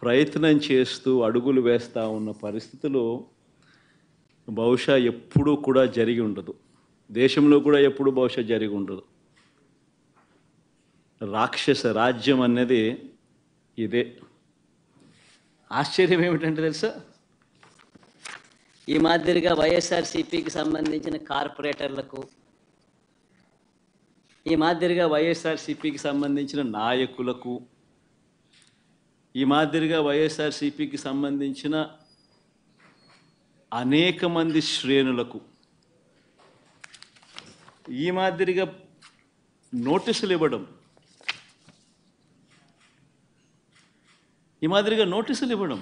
ప్రయత్నం చేస్తూ అడుగులు వేస్తూ ఉన్న పరిస్థితులు బహుశా ఎప్పుడూ కూడా జరిగి ఉండదు. దేశంలో కూడా ఎప్పుడు బహుశా జరిగి ఉండదు. రాక్షస రాజ్యం అనేది ఇదే. ఆశ్చర్యం ఏమిటంటే తెలుసా, ఈ మాదిరిగా వైఎస్ఆర్సీపీకి సంబంధించిన కార్పొరేటర్లకు, ఈ మాదిరిగా వైఎస్ఆర్సీపీకి సంబంధించిన నాయకులకు, ఈ మాదిరిగా వైఎస్ఆర్సీపీకి సంబంధించిన అనేక మంది శ్రేణులకు ఈ మాదిరిగా నోటీసులు ఇవ్వడం, ఈ మాదిరిగా నోటీసులు ఇవ్వడం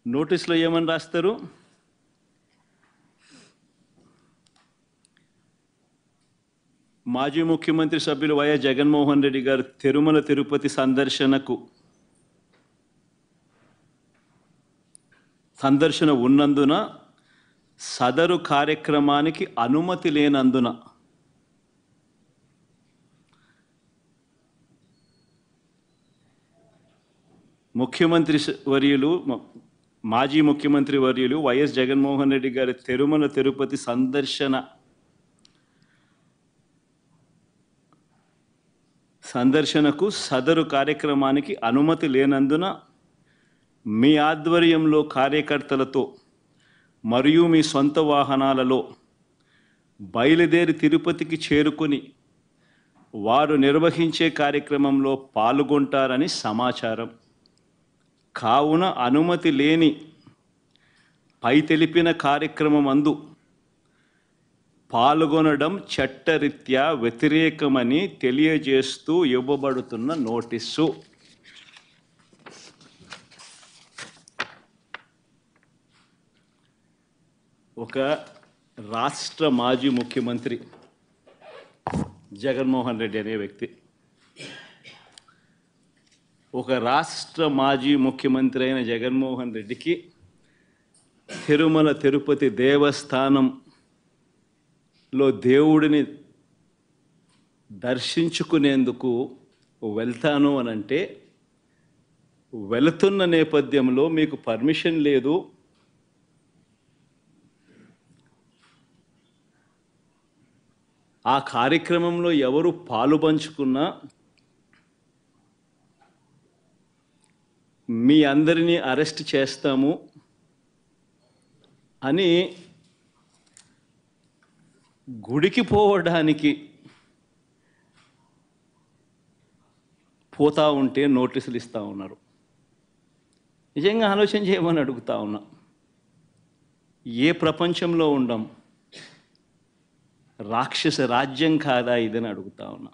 నోటీసులో ఏమని రాస్తారు? మాజీ ముఖ్యమంత్రి సభ్యులు వైఎస్ జగన్మోహన్ రెడ్డి గారు తిరుమల తిరుపతి సందర్శన ఉన్నందున సదరు కార్యక్రమానికి అనుమతి లేనందున మాజీ ముఖ్యమంత్రి వర్యులు వైఎస్ జగన్మోహన్ రెడ్డి గారి తిరుమల తిరుపతి సందర్శనకు సదరు కార్యక్రమానికి అనుమతి లేనందున మీ ఆధ్వర్యంలో కార్యకర్తలతో మరియు మీ సొంత వాహనాలలో బయలుదేరి తిరుపతికి చేరుకొని వారు నిర్వహించే కార్యక్రమంలో పాల్గొంటారని సమాచారం. కావున అనుమతి లేని పై తెలిపిన కార్యక్రమమందు పాల్గొనడం చట్టరీత్యా వ్యతిరేకమని తెలియజేస్తూ ఇవ్వబడుతున్న నోటీసు. ఒక రాష్ట్ర మాజీ ముఖ్యమంత్రి జగన్మోహన్ రెడ్డి అనే వ్యక్తి, ఒక రాష్ట్ర మాజీ ముఖ్యమంత్రి అయిన జగన్మోహన్ రెడ్డికి తిరుమల తిరుపతి దేవస్థానంలో దేవుడిని దర్శించుకునేందుకు వెళ్తాను అనంటే, వెళుతున్న నేపథ్యంలో మీకు పర్మిషన్ లేదు, ఆ కార్యక్రమంలో ఎవరు పాలుపంచుకున్నా మీ అందరినీ అరెస్ట్ చేస్తాము అని గుడికి పోవడానికి పోతా ఉంటే నోటీసులు ఇస్తూ ఉన్నారు. నిజంగా ఆలోచన చేయమని అడుగుతా ఉన్నా. ఏ ప్రపంచంలో ఉండం? రాక్షస రాజ్యం కాదా ఇదని అడుగుతా ఉన్నా.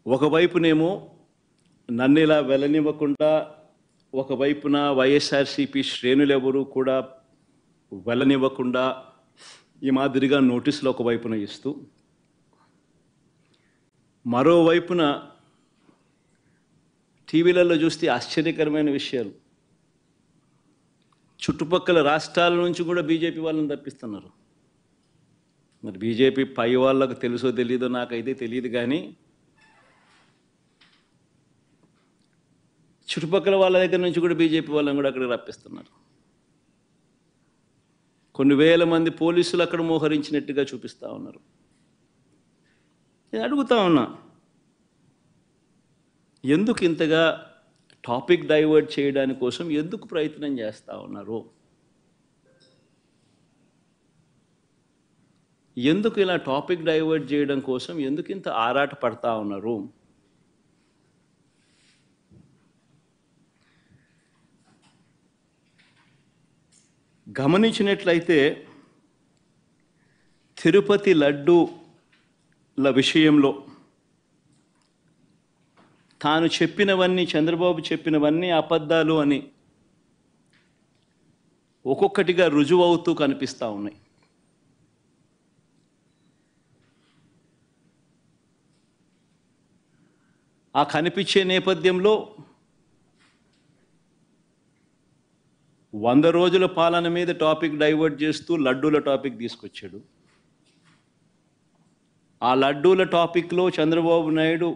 ఒకవైపునేమో నన్ను ఇలా వెళ్ళనివ్వకుండా, ఒకవైపున వైఎస్ఆర్సీపీ శ్రేణులు ఎవరు కూడా వెళ్ళనివ్వకుండా ఈ మాదిరిగా నోటీసులు ఒకవైపున ఇస్తూ, మరోవైపున టీవీలలో చూస్తే ఆశ్చర్యకరమైన విషయాలు, చుట్టుపక్కల రాష్ట్రాల నుంచి కూడా బీజేపీ వాళ్ళని తప్పిస్తున్నారు. మరి బీజేపీ పై వాళ్ళకు తెలుసో తెలీదో నాకైతే తెలియదు, కానీ చుట్టుపక్కల వాళ్ళ దగ్గర నుంచి కూడా బీజేపీ వాళ్ళని కూడా అక్కడికి రప్పిస్తున్నారు. కొన్ని వేల మంది పోలీసులు అక్కడ మోహరించినట్టుగా చూపిస్తూ ఉన్నారు. నేను అడుగుతా ఉన్నా, ఎందుకు ఇంతగా టాపిక్ డైవర్ట్ చేయడానికి కోసం ఎందుకు ప్రయత్నం చేస్తూ ఉన్నారు? ఎందుకు ఇలా టాపిక్ డైవర్ట్ చేయడం కోసం ఎందుకు ఇంత ఆరాట పడతా ఉన్నారు? గమనించినట్లయితే తిరుపతి లడ్డూల విషయంలో తాను చెప్పినవన్నీ, చంద్రబాబు చెప్పినవన్నీ అబద్ధాలు అని ఒక్కొక్కటిగా రుజువవుతూ కనిపిస్తూ ఉన్నాయి. ఆ కనిపించే నేపథ్యంలో 100 రోజుల పాలన మీద టాపిక్ డైవర్ట్ చేస్తూ లడ్డూల టాపిక్ తీసుకొచ్చాడు. ఆ లడ్డూల టాపిక్లో చంద్రబాబు నాయుడు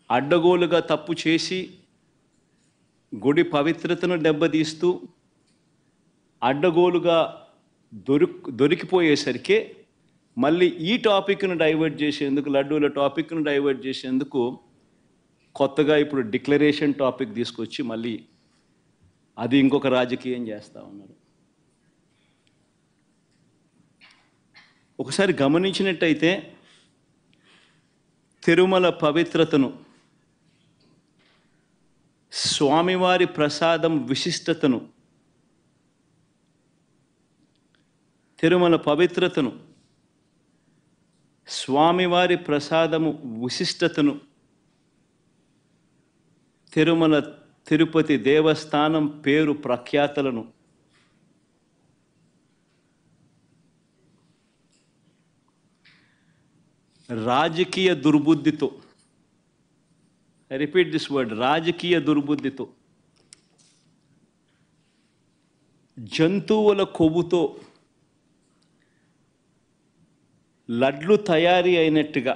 అడ్డగోలుగా తప్పు చేసి గుడి పవిత్రతను దెబ్బతీస్తూ అడ్డగోలుగా దొరికిపోయేసరికి మళ్ళీ ఈ టాపిక్ను డైవర్ట్ చేసేందుకు, లడ్డూల టాపిక్ను డైవర్ట్ చేసేందుకు కొత్తగా ఇప్పుడు డిక్లరేషన్ టాపిక్ తీసుకొచ్చి మళ్ళీ అది ఇంకొక రాజకీయం చేస్తూ ఉన్నారు. ఒకసారి గమనించినట్టయితే తిరుమల పవిత్రతను, స్వామివారి ప్రసాదం విశిష్టతను, తిరుమల పవిత్రతను, స్వామివారి ప్రసాదము విశిష్టతను, తిరుపతి దేవస్థానం పేరు ప్రఖ్యాతలను రాజకీయ దుర్బుద్ధితో, ఐ రిపీట్ దిస్ వర్డ్, రాజకీయ దుర్బుద్ధితో, జంతువుల కొవ్వుతో లడ్లు తయారీ అయినట్టుగా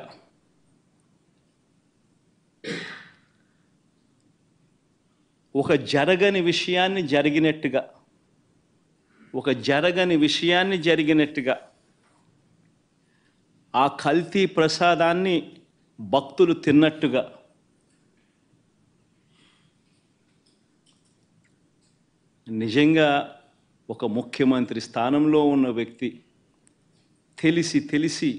ఒక జరగని విషయాన్ని జరిగినట్టుగా ఆ కల్తీ ప్రసాదాన్ని భక్తులు తిన్నట్టుగా నిజంగా ఒక ముఖ్యమంత్రి స్థానంలో ఉన్న వ్యక్తి తెలిసి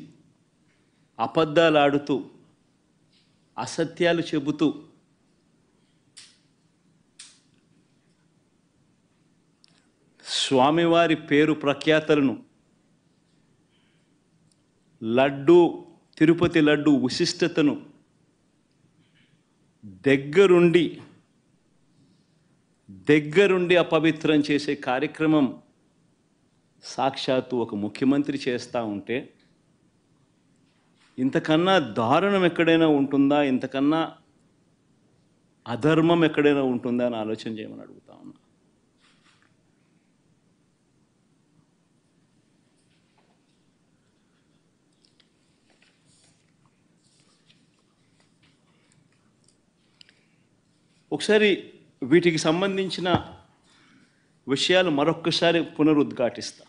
అబద్ధాలు ఆడుతూ, అసత్యాలు చెబుతూ స్వామివారి పేరు ప్రఖ్యాతలను, తిరుపతి లడ్డు విశిష్టతను దగ్గరుండి అపవిత్రం చేసే కార్యక్రమం సాక్షాత్తు ఒక ముఖ్యమంత్రి చేస్తూ ఉంటే ఇంతకన్నా దారుణం ఎక్కడైనా ఉంటుందా, ఇంతకన్నా అధర్మం ఎక్కడైనా ఉంటుందా అని ఆలోచన చేయమని అడుగుతా ఉన్నా. ఒకసారి వీటికి సంబంధించిన విషయాలు మరొక్కసారి పునరుద్ఘాటిస్తా.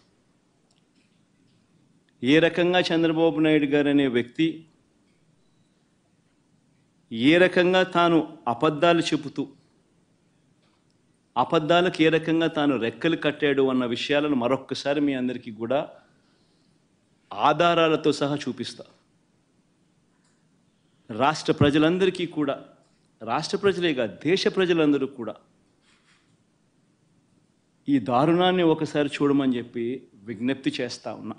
ఏ రకంగా చంద్రబాబు నాయుడు గారు అనే వ్యక్తి ఏ రకంగా తాను అబద్ధాలు చెబుతూ అబద్ధాలకు ఏ రకంగా తాను రెక్కలు కట్టాడు అన్న విషయాలను మరొక్కసారి మీ అందరికీ కూడా ఆధారాలతో సహా చూపిస్తా. రాష్ట్ర ప్రజలందరికీ కూడా, రాష్ట్ర ప్రజలే కాదు దేశ ప్రజలందరూ కూడా ఈ దారుణాన్ని ఒకసారి చూడమని చెప్పి విజ్ఞప్తి చేస్తా ఉన్నా.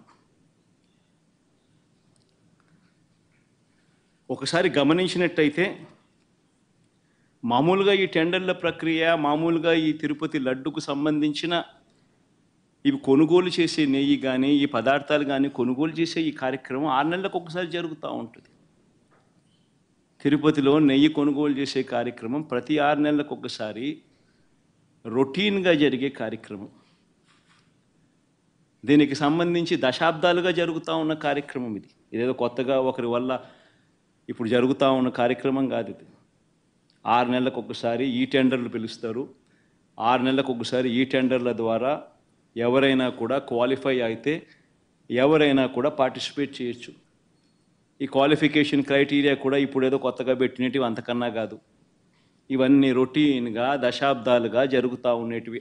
ఒకసారి గమనించినట్టయితే మామూలుగా ఈ టెండర్ల ప్రక్రియ, మామూలుగా ఈ తిరుపతి లడ్డుకు సంబంధించిన ఇవి కొనుగోలు చేసే నెయ్యి కానీ, ఈ పదార్థాలు కానీ కొనుగోలు చేసే ఈ కార్యక్రమం 6 నెలలకు ఒకసారి జరుగుతూ ఉంటుంది. తిరుపతిలో నెయ్యి కొనుగోలు చేసే కార్యక్రమం ప్రతి 6 నెలలకు ఒకసారి రొటీన్గా జరిగే కార్యక్రమం. దీనికి సంబంధించి దశాబ్దాలుగా జరుగుతూ ఉన్న కార్యక్రమం ఇది. ఇదేదో కొత్తగా ఒకరి వల్ల ఇప్పుడు జరుగుతూ ఉన్న కార్యక్రమం కాదు ఇది. 6 నెలలకు ఒకసారి ఈ టెండర్లు పిలుస్తారు. 6 నెలలకు ఒకసారి ఈ టెండర్ల ద్వారా ఎవరైనా కూడా క్వాలిఫై అయితే ఎవరైనా కూడా పార్టిసిపేట్ చేయొచ్చు. ఈ క్వాలిఫికేషన్ క్రైటీరియా కూడా ఇప్పుడు ఏదో కొత్తగా పెట్టినవి అంతకన్నా కాదు. ఇవన్నీ రొటీన్గా దశాబ్దాలుగా జరుగుతూ ఉండేటివి.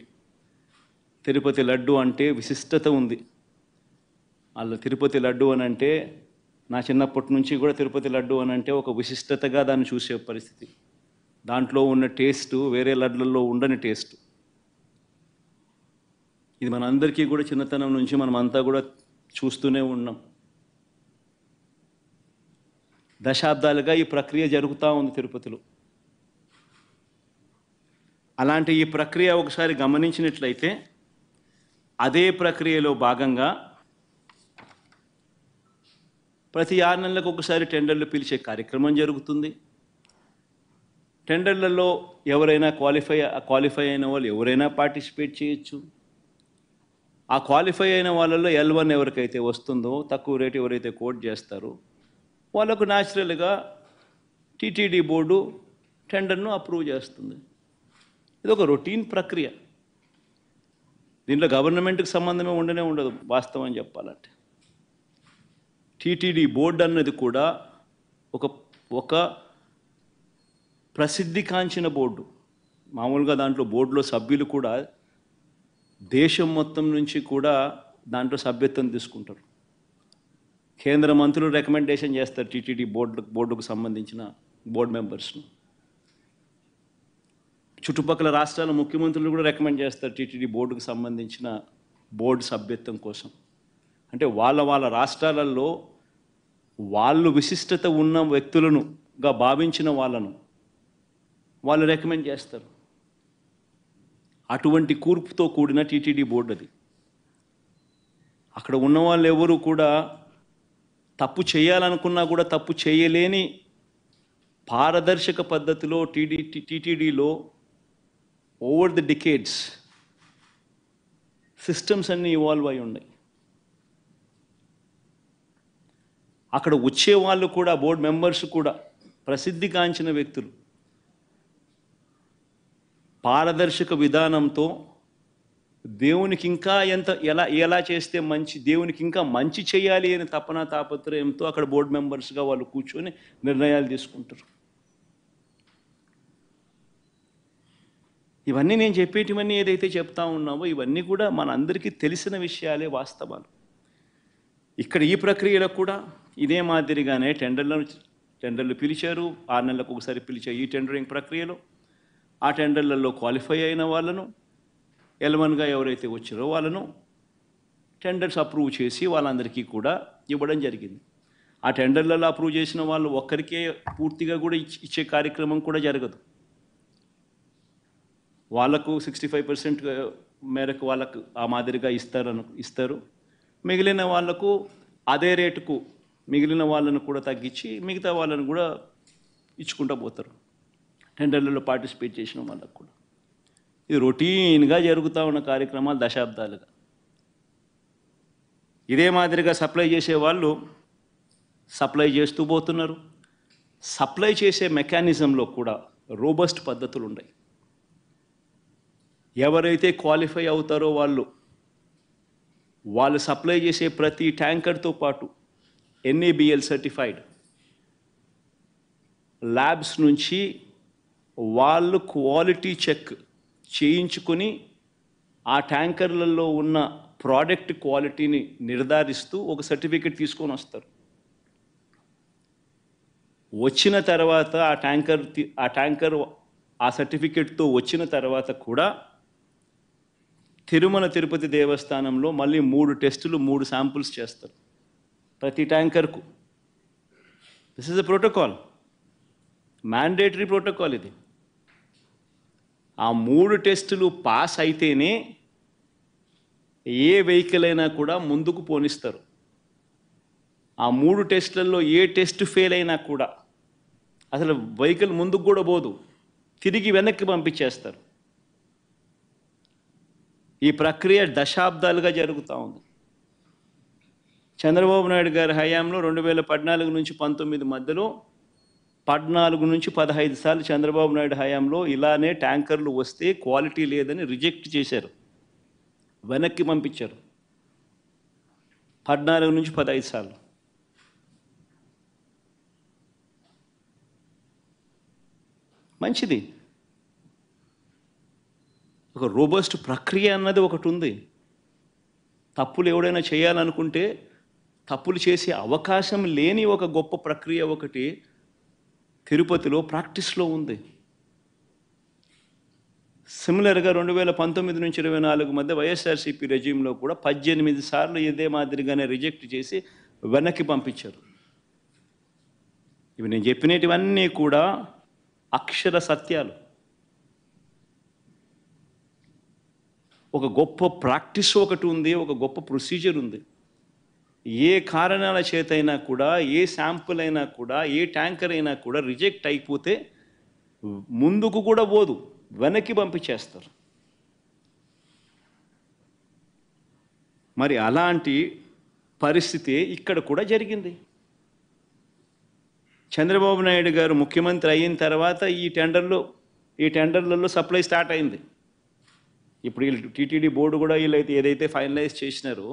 తిరుపతి లడ్డు అంటే విశిష్టత ఉంది. అలా తిరుపతి లడ్డు అని అంటే నా చిన్నప్పటి నుంచి కూడా తిరుపతి లడ్డు అని అంటే ఒక విశిష్టతగా దాన్ని చూసే పరిస్థితి. దాంట్లో ఉన్న టేస్టు వేరే లడ్లలో ఉండని టేస్ట్. ఇది మనందరికీ కూడా చిన్నతనం నుంచి మనమంతా కూడా చూస్తూనే ఉన్నాం. దశాబ్దాలుగా ఈ ప్రక్రియ జరుగుతూ ఉంది తిరుపతిలో. అలాంటి ఈ ప్రక్రియ ఒకసారి గమనించినట్లయితే అదే ప్రక్రియలో భాగంగా ప్రతి 6 నెలలకు ఒకసారి టెండర్లు పిలిచే కార్యక్రమం జరుగుతుంది. టెండర్లలో ఎవరైనా క్వాలిఫై అయిన వాళ్ళు ఎవరైనా పార్టిసిపేట్ చేయొచ్చు. ఆ క్వాలిఫై అయిన వాళ్ళల్లో L1 ఎవరికైతే వస్తుందో, తక్కువ రేటు ఎవరైతే కోట్ చేస్తారో వాళ్ళకు న్యాచురల్గా టీటీడీ బోర్డు టెండర్ను అప్రూవ్ చేస్తుంది. ఇది ఒక రొటీన్ ప్రక్రియ. దీంట్లో గవర్నమెంట్కి సంబంధమే ఉండదు వాస్తవం చెప్పాలంటే. టీటీడీ బోర్డు అన్నది కూడా ఒక ప్రసిద్ధికాంచిన బోర్డు. మామూలుగా దాంట్లో బోర్డులో సభ్యులు కూడా దేశం మొత్తం నుంచి కూడా దాంట్లో సభ్యత్వం తీసుకుంటారు. కేంద్ర మంత్రులు రికమెండేషన్ చేస్తారు టీటీడీ బోర్డుకు సంబంధించిన బోర్డు మెంబర్స్ను. చుట్టుపక్కల రాష్ట్రాల ముఖ్యమంత్రులు కూడా రికమెండ్ చేస్తారు టీటీడీ బోర్డుకు సంబంధించిన బోర్డు సభ్యత్వం కోసం. అంటే వాళ్ళ రాష్ట్రాలలో వాళ్ళు విశిష్టత ఉన్న వ్యక్తులనుగా భావించిన వాళ్ళు రికమెండ్ చేస్తారు. అటువంటి కూర్పుతో కూడిన టీటీడీ బోర్డు అది. అక్కడ ఉన్న వాళ్ళు ఎవరు కూడా తప్పు చేయాలనుకున్నా కూడా తప్పు చేయలేని పారదర్శక పద్ధతిలో టీటీడీలో ఓవర్ ది డికేడ్స్ సిస్టమ్స్ అన్నీ ఇవాల్వ్ అయి ఉన్నాయి. అక్కడ వచ్చే వాళ్ళు కూడా బోర్డు మెంబర్స్ కూడా ప్రసిద్ధిగాంచిన వ్యక్తులు. పారదర్శక విధానంతో దేవునికి ఇంకా ఎలా చేస్తే దేవునికి ఇంకా మంచి చేయాలి అని తాపత్రయంతో అక్కడ బోర్డు మెంబర్స్గా వాళ్ళు కూర్చొని నిర్ణయాలు తీసుకుంటారు. ఇవన్నీ నేను చెప్పేటివన్నీ ఏదైతే చెప్తా ఉన్నామో ఇవన్నీ కూడా మనందరికీ తెలిసిన విషయాలే, వాస్తవాలు. ఇక్కడ ఈ ప్రక్రియలో కూడా ఇదే మాదిరిగానే టెండర్లు పిలిచారు. 6 నెలలకు ఒకసారి పిలిచే ఈ టెండరింగ్ ప్రక్రియలో ఆ టెండర్లలో క్వాలిఫై అయిన వాళ్ళను, L1గా ఎవరైతే వచ్చారో వాళ్ళను టెండర్స్ అప్రూవ్ చేసి వాళ్ళందరికీ కూడా ఇవ్వడం జరిగింది. ఆ టెండర్లలో అప్రూవ్ చేసిన వాళ్ళు ఒక్కరికే పూర్తిగా కూడా ఇచ్చే కార్యక్రమం కూడా జరగదు. వాళ్ళకు 65% మేరకు వాళ్ళకు ఆ మాదిరిగా ఇస్తారు. మిగిలిన వాళ్లకు అదే రేటుకు మిగిలిన వాళ్ళను కూడా తగ్గించి మిగతా వాళ్ళను కూడా ఇచ్చుకుంటూ పోతారు టెండర్లలో పార్టిసిపేట్ చేసిన వాళ్ళకు కూడా. ఇది రొటీన్గా జరుగుతూ ఉన్న కార్యక్రమాలు దశాబ్దాలుగా. ఇదే మాదిరిగా సప్లై చేసే వాళ్ళు సప్లై చేస్తూ పోతున్నారు. సప్లై చేసే మెకానిజంలో కూడా రోబస్ట్ పద్ధతులు ఉన్నాయి. ఎవరైతే క్వాలిఫై అవుతారో వాళ్ళు సప్లై చేసే ప్రతి ట్యాంకర్తో పాటు NABL సర్టిఫైడ్ ల్యాబ్స్ నుంచి వాళ్ళు క్వాలిటీ చెక్ చేయించుకొని ఆ ట్యాంకర్లలో ఉన్న ప్రోడక్ట్ క్వాలిటీని నిర్ధారిస్తూ ఒక సర్టిఫికెట్ తీసుకొని వస్తారు. వచ్చిన తర్వాత ఆ ట్యాంకర్ ఆ సర్టిఫికెట్తో వచ్చిన తర్వాత కూడా తిరుమల తిరుపతి దేవస్థానంలో మళ్ళీ 3 టెస్టులు 3 శాంపుల్స్ చేస్తారు ప్రతి ట్యాంకర్కు. This is a protocol, mandatory protocol ఇది. ఆ 3 టెస్టులు పాస్ అయితేనే ఏ వెహికల్ అయినా కూడా ముందుకు పోనిస్తారు. ఆ 3 టెస్టులలో ఏ టెస్ట్ ఫెయిల్ అయినా కూడా అసలు వెహికల్ ముందుకు కూడా పోదు, తిరిగి వెనక్కి పంపించేస్తారు. ఈ ప్రక్రియ దశాబ్దాలుగా జరుగుతూ ఉంది. చంద్రబాబు నాయుడు గారి హయాంలో 2014 నుంచి 19 మధ్యలో 14 నుంచి 15 సార్లు చంద్రబాబు నాయుడు హయాంలో ఇలానే ట్యాంకర్లు వస్తే క్వాలిటీ లేదని రిజెక్ట్ చేశారు, వెనక్కి పంపించారు. 14 నుంచి 15 సార్లు. మంచిది. ఒక రోబస్ట్ ప్రక్రియ అన్నది ఒకటి ఉంది. తప్పులు ఎవడైనా చేయాలనుకుంటే తప్పులు చేసే అవకాశం లేని ఒక గొప్ప ప్రక్రియ ఒకటి తిరుపతిలో ప్రాక్టీస్లో ఉంది. సిమిలర్గా 2019 నుంచి 24 మధ్య వైఎస్ఆర్సీపీ రెజ్యూమ్లో కూడా 18 సార్లు ఇదే మాదిరిగానే రిజెక్ట్ చేసి వెనక్కి పంపించారు. ఇవి నేను చెప్పినటివన్నీ కూడా అక్షర సత్యాలు. ఒక గొప్ప ప్రాక్టీస్ ఒకటి ఉంది, ఒక గొప్ప ప్రొసీజర్ ఉంది. ఏ కారణాల చేతైనా కూడా, ఏ శాంపుల్ అయినా కూడా, ఏ ట్యాంకర్ అయినా కూడా రిజెక్ట్ అయిపోతే ముందుకు కూడా పోదు, వెనక్కి పంపించేస్తారు. మరి అలాంటి పరిస్థితి ఇక్కడ కూడా జరిగింది. చంద్రబాబు నాయుడు గారు ముఖ్యమంత్రి అయిన తర్వాత ఈ టెండర్లలో సప్లై స్టార్ట్ అయింది. ఇప్పుడు వీళ్ళు టీటీడీ బోర్డు కూడా వీళ్ళైతే ఏదైతే ఫైనలైజ్ చేసినారో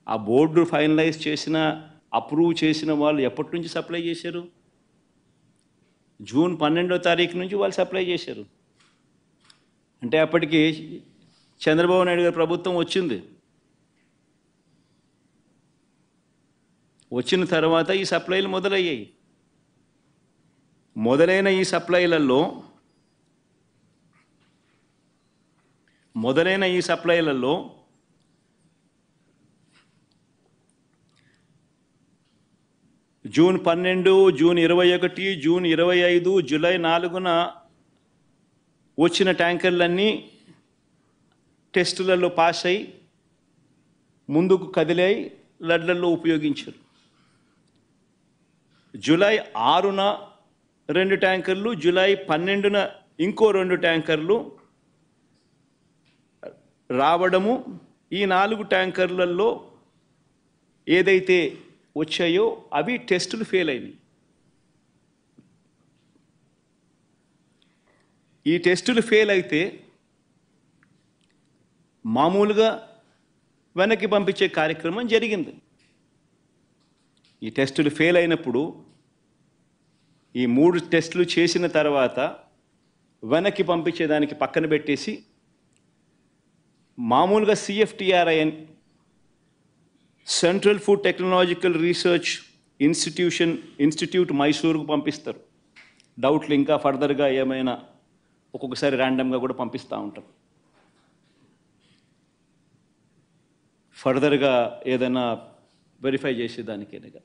ఆ బోర్డు ఫైనలైజ్ చేసిన, అప్రూవ్ చేసిన వాళ్ళు ఎప్పటి నుంచి సప్లై చేశారు? జూన్ 12వ తారీఖు నుంచి వాళ్ళు సప్లై చేశారు. అంటే అప్పటికి చంద్రబాబు నాయుడు గారి ప్రభుత్వం వచ్చింది. వచ్చిన తర్వాత ఈ సప్లైలు మొదలయ్యాయి. మొదలైన ఈ సప్లైలలో జూన్ 12, జూన్ 21, జూన్ 25, జూలై 4న వచ్చిన ట్యాంకర్లన్నీ టెస్టులలో పాస్ అయి ముందుకు కదిలాయి, లడ్లలో ఉపయోగించారు. జూలై 6న 2 ట్యాంకర్లు, జూలై 12న ఇంకో 2 ట్యాంకర్లు రావడము, ఈ 4 ట్యాంకర్లలో ఏదైతే వచ్చాయో అవి టెస్టులు ఫెయిల్ అయినాయి. ఈ టెస్టులు ఫెయిల్ అయితే మామూలుగా వెనక్కి పంపించే కార్యక్రమం జరిగింది. ఈ టెస్టులు ఫెయిల్ అయినప్పుడు ఈ 3 టెస్టులు చేసిన తర్వాత వెనక్కి పంపించేదానికి పక్కన పెట్టేసి మామూలుగా CFTRI central food technological research institute మైసూరుకు పంపిస్తారు. డౌట్లు ఇంకా ఫర్దర్గా ఏమైనా ఒక్కొక్కసారి ర్యాండమ్గా కూడా పంపిస్తూ ఉంటారు. ఫర్దర్గా ఏదైనా వెరిఫై చేసేదానికేనగా.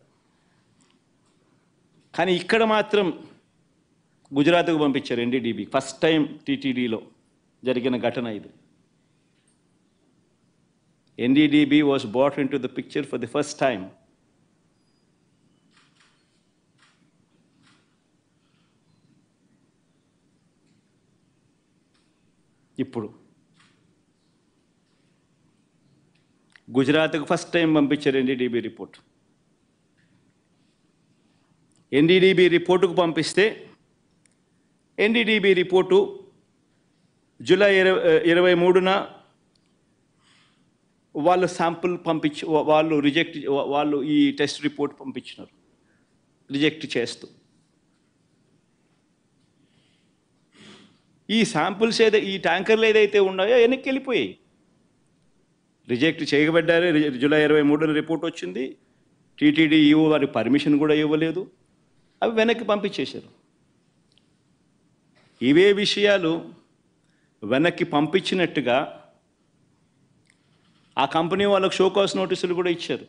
కానీ ఇక్కడ మాత్రం గుజరాత్కు పంపించారు NDDB. ఫస్ట్ టైం TTDలో జరిగిన ఘటన ఇది. NDDB was brought into the picture for the first time. ఇప్పుడు గుజరాత్కు ఫస్ట్ టైం పంపించారు NDDB రిపోర్ట్. NDDB రిపోర్టుకు పంపిస్తే NDDB రిపోర్టు జూలై 23న వాళ్ళు శాంపుల్ వాళ్ళు ఈ టెస్ట్ రిపోర్ట్ పంపించినారు రిజెక్ట్ చేస్తూ. ఈ శాంపుల్స్ ఈ ట్యాంకర్లు ఏదైతే ఉన్నాయో వెనక్కి వెళ్ళిపోయాయి. రిజెక్ట్ చేయబడ్డారు. జూలై 23న రిపోర్ట్ వచ్చింది. TTD ఈవో వారి పర్మిషన్ కూడా ఇవ్వలేదు. అవి వెనక్కి పంపించేశారు. ఇవే విషయాలు వెనక్కి పంపించినట్టుగా ఆ కంపెనీ వాళ్ళకు షోకాస్ నోటీసులు కూడా ఇచ్చారు.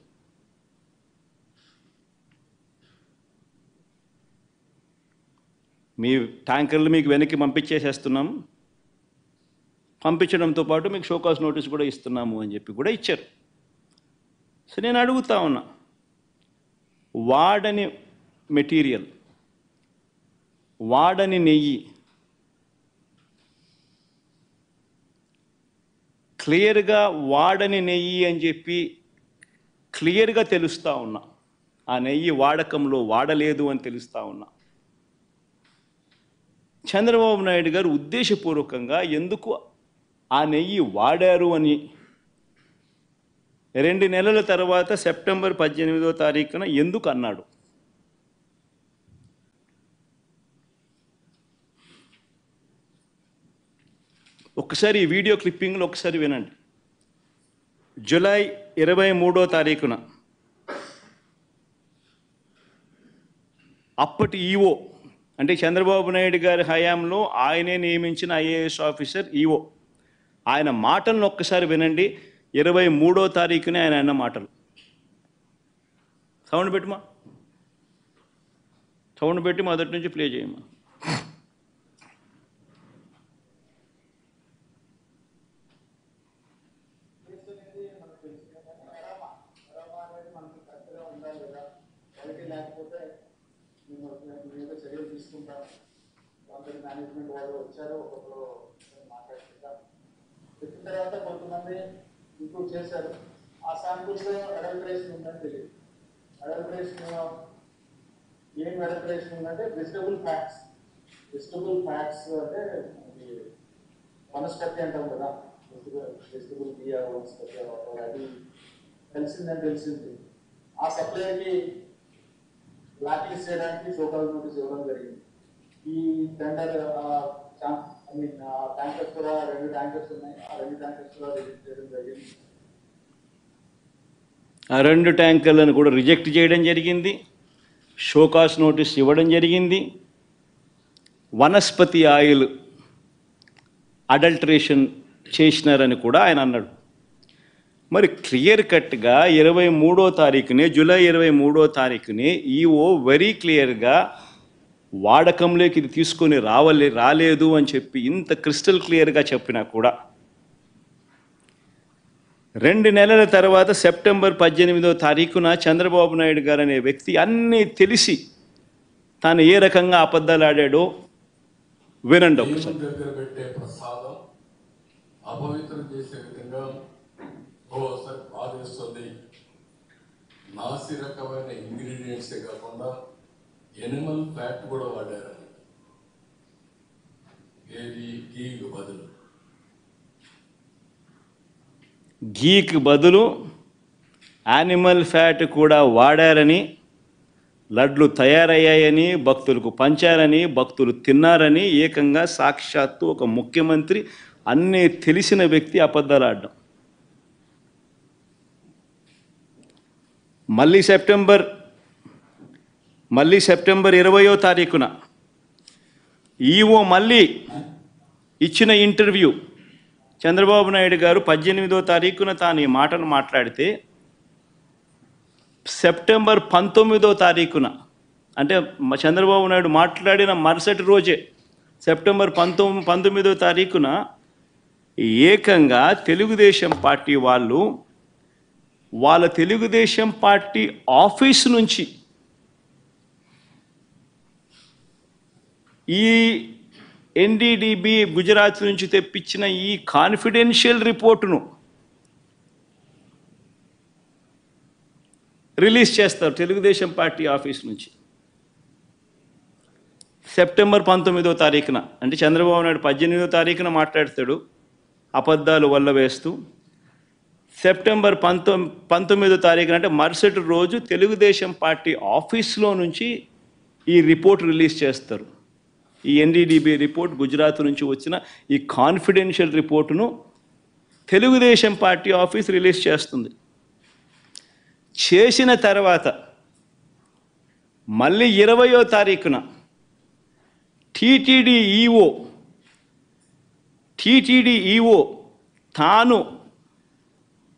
మీ ట్యాంకర్లు మీకు వెనక్కి పంపించేసేస్తున్నాం, పంపించడంతో పాటు మీకు షోకాస్ నోటీస్ కూడా ఇస్తున్నాము అని చెప్పి కూడా ఇచ్చారు. సో నేను అడుగుతా ఉన్నా, వాడని మెటీరియల్, వాడని నెయ్యి క్లియర్గా వాడని నెయ్యి అని చెప్పి క్లియర్గా తెలుస్తూ ఉన్నా, ఆ నెయ్యి వాడకంలో వాడలేదు అని తెలుస్తూ ఉన్నా. చంద్రబాబు నాయుడు గారు ఉద్దేశపూర్వకంగా ఎందుకు ఆ నెయ్యి వాడారు అని 2 నెలల తర్వాత సెప్టెంబర్ 18వ తారీఖున ఎందుకు అన్నాడు? ఒకసారి ఈ వీడియో క్లిప్పింగ్లో ఒకసారి వినండి. జూలై 23వ తారీఖున అప్పటి ఈవో అంటే చంద్రబాబు నాయుడు గారి హయాంలో ఆయనే నియమించిన ఐఏఎస్ ఆఫీసర్ ఈఓ. ఆయన మాటలను ఒక్కసారి వినండి. 23వ తారీఖునే ఆయన అన్న మాటలు. సౌండ్ పెట్టుమా, సౌండ్ పెట్టి మొదటి నుంచి ప్లే చేయమ్మా. చర్యలు తీసుకుంటాం. కొందరు మేనేజ్మెంట్ వాళ్ళు వచ్చారు, ఒక్కొక్కరు మాట్లాడుకుంటాం. చెప్పిన తర్వాత కొంతమంది ఇంప్రూవ్ చేశారు. ఆ శాంపుల్స్ అడల్టరేషన్ ఉందని తెలియదు. అడల్టరేషన్ ఏం అడల్టరేషన్ ఉందంటే వెజిటబుల్ ఫ్యాట్స్. వెజిటబుల్ ఫ్యాట్స్ అంటే వనస్పతి అంటాం కదా, వెజిటబుల్ బియ్య వనస్పతి అది తెలిసింది. ఆ సప్లైకి బ్లాక్ లిస్ట్ చేయడానికి షోకాల్ నోటీస్ ఇవ్వడం జరిగింది. ఈ టెండర్ ట్యాంకర్స్ కూడా 2 ట్యాంకర్స్ ఉన్నాయి. ఆ 2 ట్యాంకర్స్ కూడా రిజెక్ట్ చేయడం జరిగింది. ఆ 2 ట్యాంకర్లను కూడా రిజెక్ట్ చేయడం జరిగింది. షోకాస్ నోటీస్ ఇవ్వడం జరిగింది. వనస్పతి ఆయిల్ అడల్టరేషన్ చేసినారని కూడా ఆయన అన్నాడు. మరి క్లియర్ కట్గా 23వ తారీఖునే, జూలై 23వ తారీఖునే ఈఓ వెరీ క్లియర్గా వాడకంలోకి ఇది తీసుకొని రాలేదు అని చెప్పి ఇంత క్రిస్టల్ క్లియర్గా చెప్పినా కూడా 2 నెలల తర్వాత సెప్టెంబర్ 18వ తారీఖున చంద్రబాబు నాయుడు గారు అనే వ్యక్తి అన్నీ తెలిసి తాను ఏ రకంగా అబద్ధాలు ఆడాడో వినండి ఒకసారి. దగ్గర పెట్టే ప్రసాదం అపవిత్రం చేసే విధంగా ఓసారి బాధేస్తుంది. నాసి రకమైన ఇంగ్రీడియంట్సే కాకుండా ఎనిమల్ ఫ్యాట్ కూడా వాడారని. ఏది గీకు బదులు గీకి బదులు యానిమల్ ఫ్యాట్ కూడా వాడారని, లడ్లు తయారయ్యాయని, భక్తులకు పంచారని, భక్తులు తిన్నారని ఏకంగా సాక్షాత్తు ఒక ముఖ్యమంత్రి అన్నీ తెలిసిన వ్యక్తి అబద్ధాలు ఆడడం. మళ్ళీ సెప్టెంబర్ 20వ తారీఖున ఈఓ మళ్ళీ ఇచ్చిన ఇంటర్వ్యూ. చంద్రబాబు నాయుడు గారు 18వ తారీఖున తాను ఈ మాటలు మాట్లాడితే సెప్టెంబర్ 19వ తారీఖున, అంటే చంద్రబాబు నాయుడు మాట్లాడిన మరుసటి రోజే సెప్టెంబర్ 19వ తారీఖున ఏకంగా తెలుగుదేశం పార్టీ వాళ్ళు వాళ్ళ తెలుగుదేశం పార్టీ ఆఫీసు నుంచి ఈ ఎన్డీడీబీ గుజరాత్ నుంచి తెప్పించిన ఈ కాన్ఫిడెన్షియల్ రిపోర్టును రిలీజ్ చేస్తారు తెలుగుదేశం పార్టీ ఆఫీస్ నుంచి సెప్టెంబర్ 19వ తారీఖున. అంటే చంద్రబాబు నాయుడు 18వ తారీఖున మాట్లాడతాడు అబద్ధాలు వల్ల వేస్తూ. సెప్టెంబర్ 19వ తారీఖున అంటే మరుసటి రోజు తెలుగుదేశం పార్టీ ఆఫీస్లో నుంచి ఈ రిపోర్ట్ రిలీజ్ చేస్తారు. ఈ ఎన్డీడీబీ రిపోర్ట్, గుజరాత్ నుంచి వచ్చిన ఈ కాన్ఫిడెన్షియల్ రిపోర్టును తెలుగుదేశం పార్టీ ఆఫీస్ రిలీజ్ చేస్తుంది. చేసిన తర్వాత మళ్ళీ 20వ తారీఖున టీటీడీ ఈఓ తాను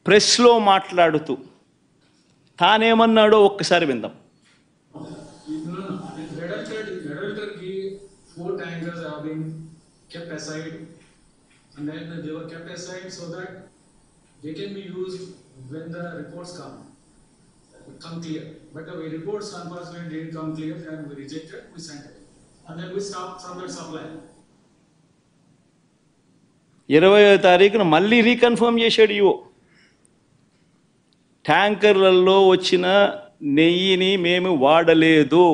ప్రెస్లో మాట్లాడుతూ తానేమన్నాడో ఒక్కసారి విందాం. 4 tankers have been kept aside, and then they were kept aside so that they can be used when the reports come clear. But the reports unfortunately didn't come clear, and we rejected, we sent it, and then we stopped from that supply. 20వ తారీఖున మళ్ళీ reconfirm చేశాడు EO. ట్యాంకర్లలో వచ్చిన నెయ్యిని మేము వాడలేదు.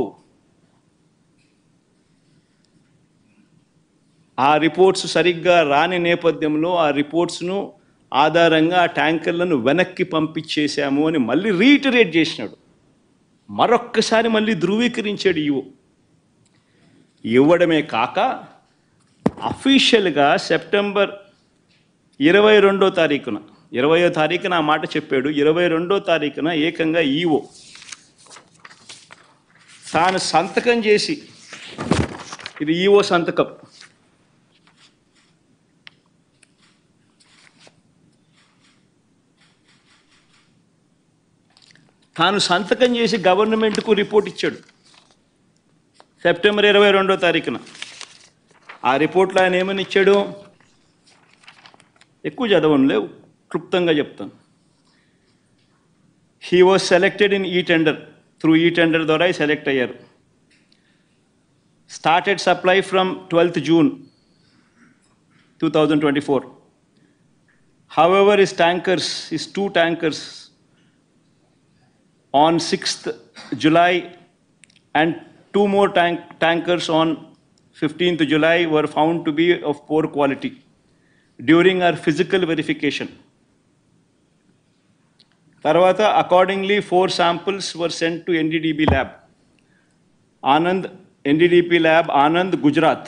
ఆ reports సరిగ్గా రాని నేపథ్యంలో ఆ రిపోర్ట్స్ను ఆధారంగా ఆ ట్యాంకర్లను వెనక్కి పంపించేశాము అని మళ్ళీ రీటరేట్ చేసినాడు. మరొక్కసారి మళ్ళీ ధృవీకరించాడు ఈఓ. ఇవ్వడమే కాక అఫీషియల్గా సెప్టెంబర్ 22వ తారీఖున 20వ తారీఖున ఆ మాట చెప్పాడు. 22వ తారీఖున ఏకంగా ఈఓ తాను సంతకం చేసి ఇది ఈఓ సంతకం. తాను సంతకం చేసి గవర్నమెంట్కు రిపోర్ట్ ఇచ్చాడు సెప్టెంబర్ 22వ తారీఖున. ఆ రిపోర్ట్లో ఆయన ఏమని ఇచ్చాడు? ఎక్కువ చదవనులే, క్లుప్తంగా చెప్తాను. హీ వాజ్ సెలెక్టెడ్ ఇన్ ఈ టెండర్, త్రూ ఈ టెండర్ ద్వారా సెలెక్ట్ అయ్యారు. started supply from 12th June 2024. However, his two tankers on 6th July and two more tankers on 15th July were found to be of poor quality during our physical verification. Tarvata, accordingly, 4 samples were sent to NDDB lab. NDDP lab, Anand, Gujarat,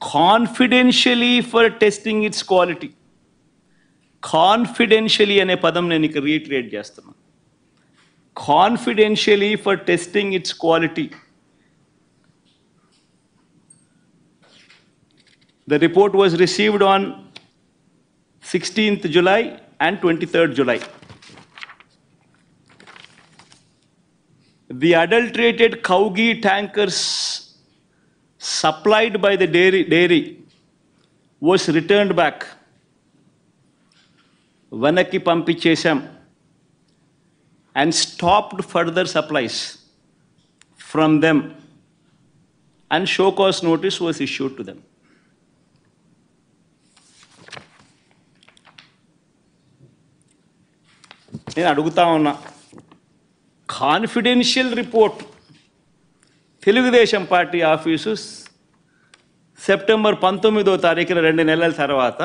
confidentially for testing its quality. Confidentially అనే పదం నేను ఇక్కడ retreat చేస్తున్నాను. Confidentially for testing its quality. The report was received on 16th July and 23rd July. The adulterated cow ghee tankers supplied by the dairy was returned back. Vanaki Pampichesam and stopped further supplies from them, and show cause notice was issued to them. నేను అడుగుతా ఉన్నా, confidential report Telugu Desam party office September 19వ తారీఖున 2 నెలల తర్వాత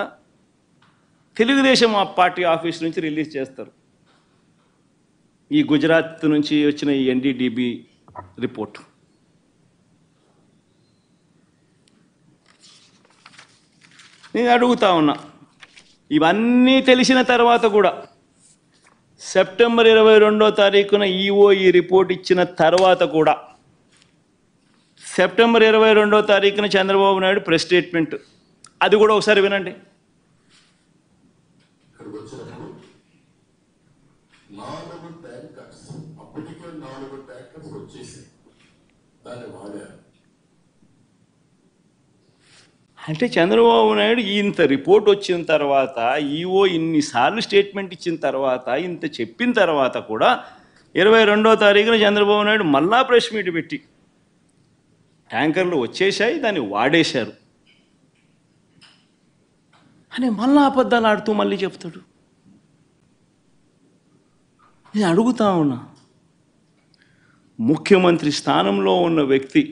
Telugu Desam party office నుంచి release చేస్తారు. ఈ గుజరాత్ నుంచి వచ్చిన ఈ ఎన్డీడీబీ రిపోర్ట్. నేను అడుగుతా ఉన్నా, ఇవన్నీ తెలిసిన తర్వాత కూడా సెప్టెంబర్ 22వ తారీఖున ఈఓ ఈ రిపోర్ట్ ఇచ్చిన తర్వాత కూడా సెప్టెంబర్ 22వ తారీఖున చంద్రబాబు నాయుడు ప్రెస్ స్టేట్మెంట్, అది కూడా ఒకసారి వినండి. ఇక్కడికి వచ్చినప్పుడు 4 ట్యాంకర్స్, అప్పటికే 4 ట్యాంకర్స్ వచ్చేసి దాన్ని వాడారు. అంటే చంద్రబాబు నాయుడు ఇంత రిపోర్ట్ వచ్చిన తర్వాత, ఈఓ ఇన్నిసార్లు స్టేట్మెంట్ ఇచ్చిన తర్వాత, ఇంత చెప్పిన తర్వాత కూడా 22వ తారీఖున చంద్రబాబు నాయుడు మళ్ళా ప్రెస్ మీట్ పెట్టి ట్యాంకర్లు వచ్చేసాయి, దాన్ని వాడేశారు అని మళ్ళా అబద్ధాలు ఆడుతూ మళ్ళీ చెప్తాడు. నేను అడుగుతా ఉన్నా, ముఖ్యమంత్రి స్థానంలో ఉన్న వ్యక్తి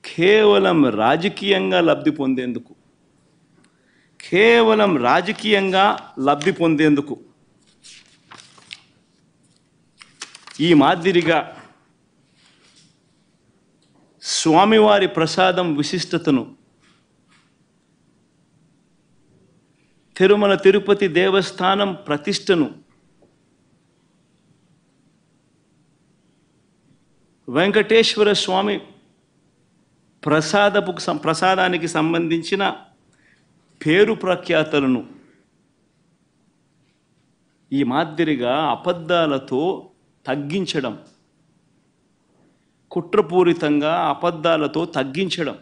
కేవలం రాజకీయంగా లబ్ధి పొందేందుకు ఈ మాదిరిగా స్వామివారి ప్రసాదం విశిష్టతను, తిరుమల తిరుపతి దేవస్థానం ప్రతిష్టను, వెంకటేశ్వర స్వామి ప్రసాదానికి సంబంధించిన పేరు ప్రఖ్యాతలను ఈ మాదిరిగా అబద్ధాలతో తగ్గించడం, కుట్రపూరితంగా అబద్ధాలతో తగ్గించడం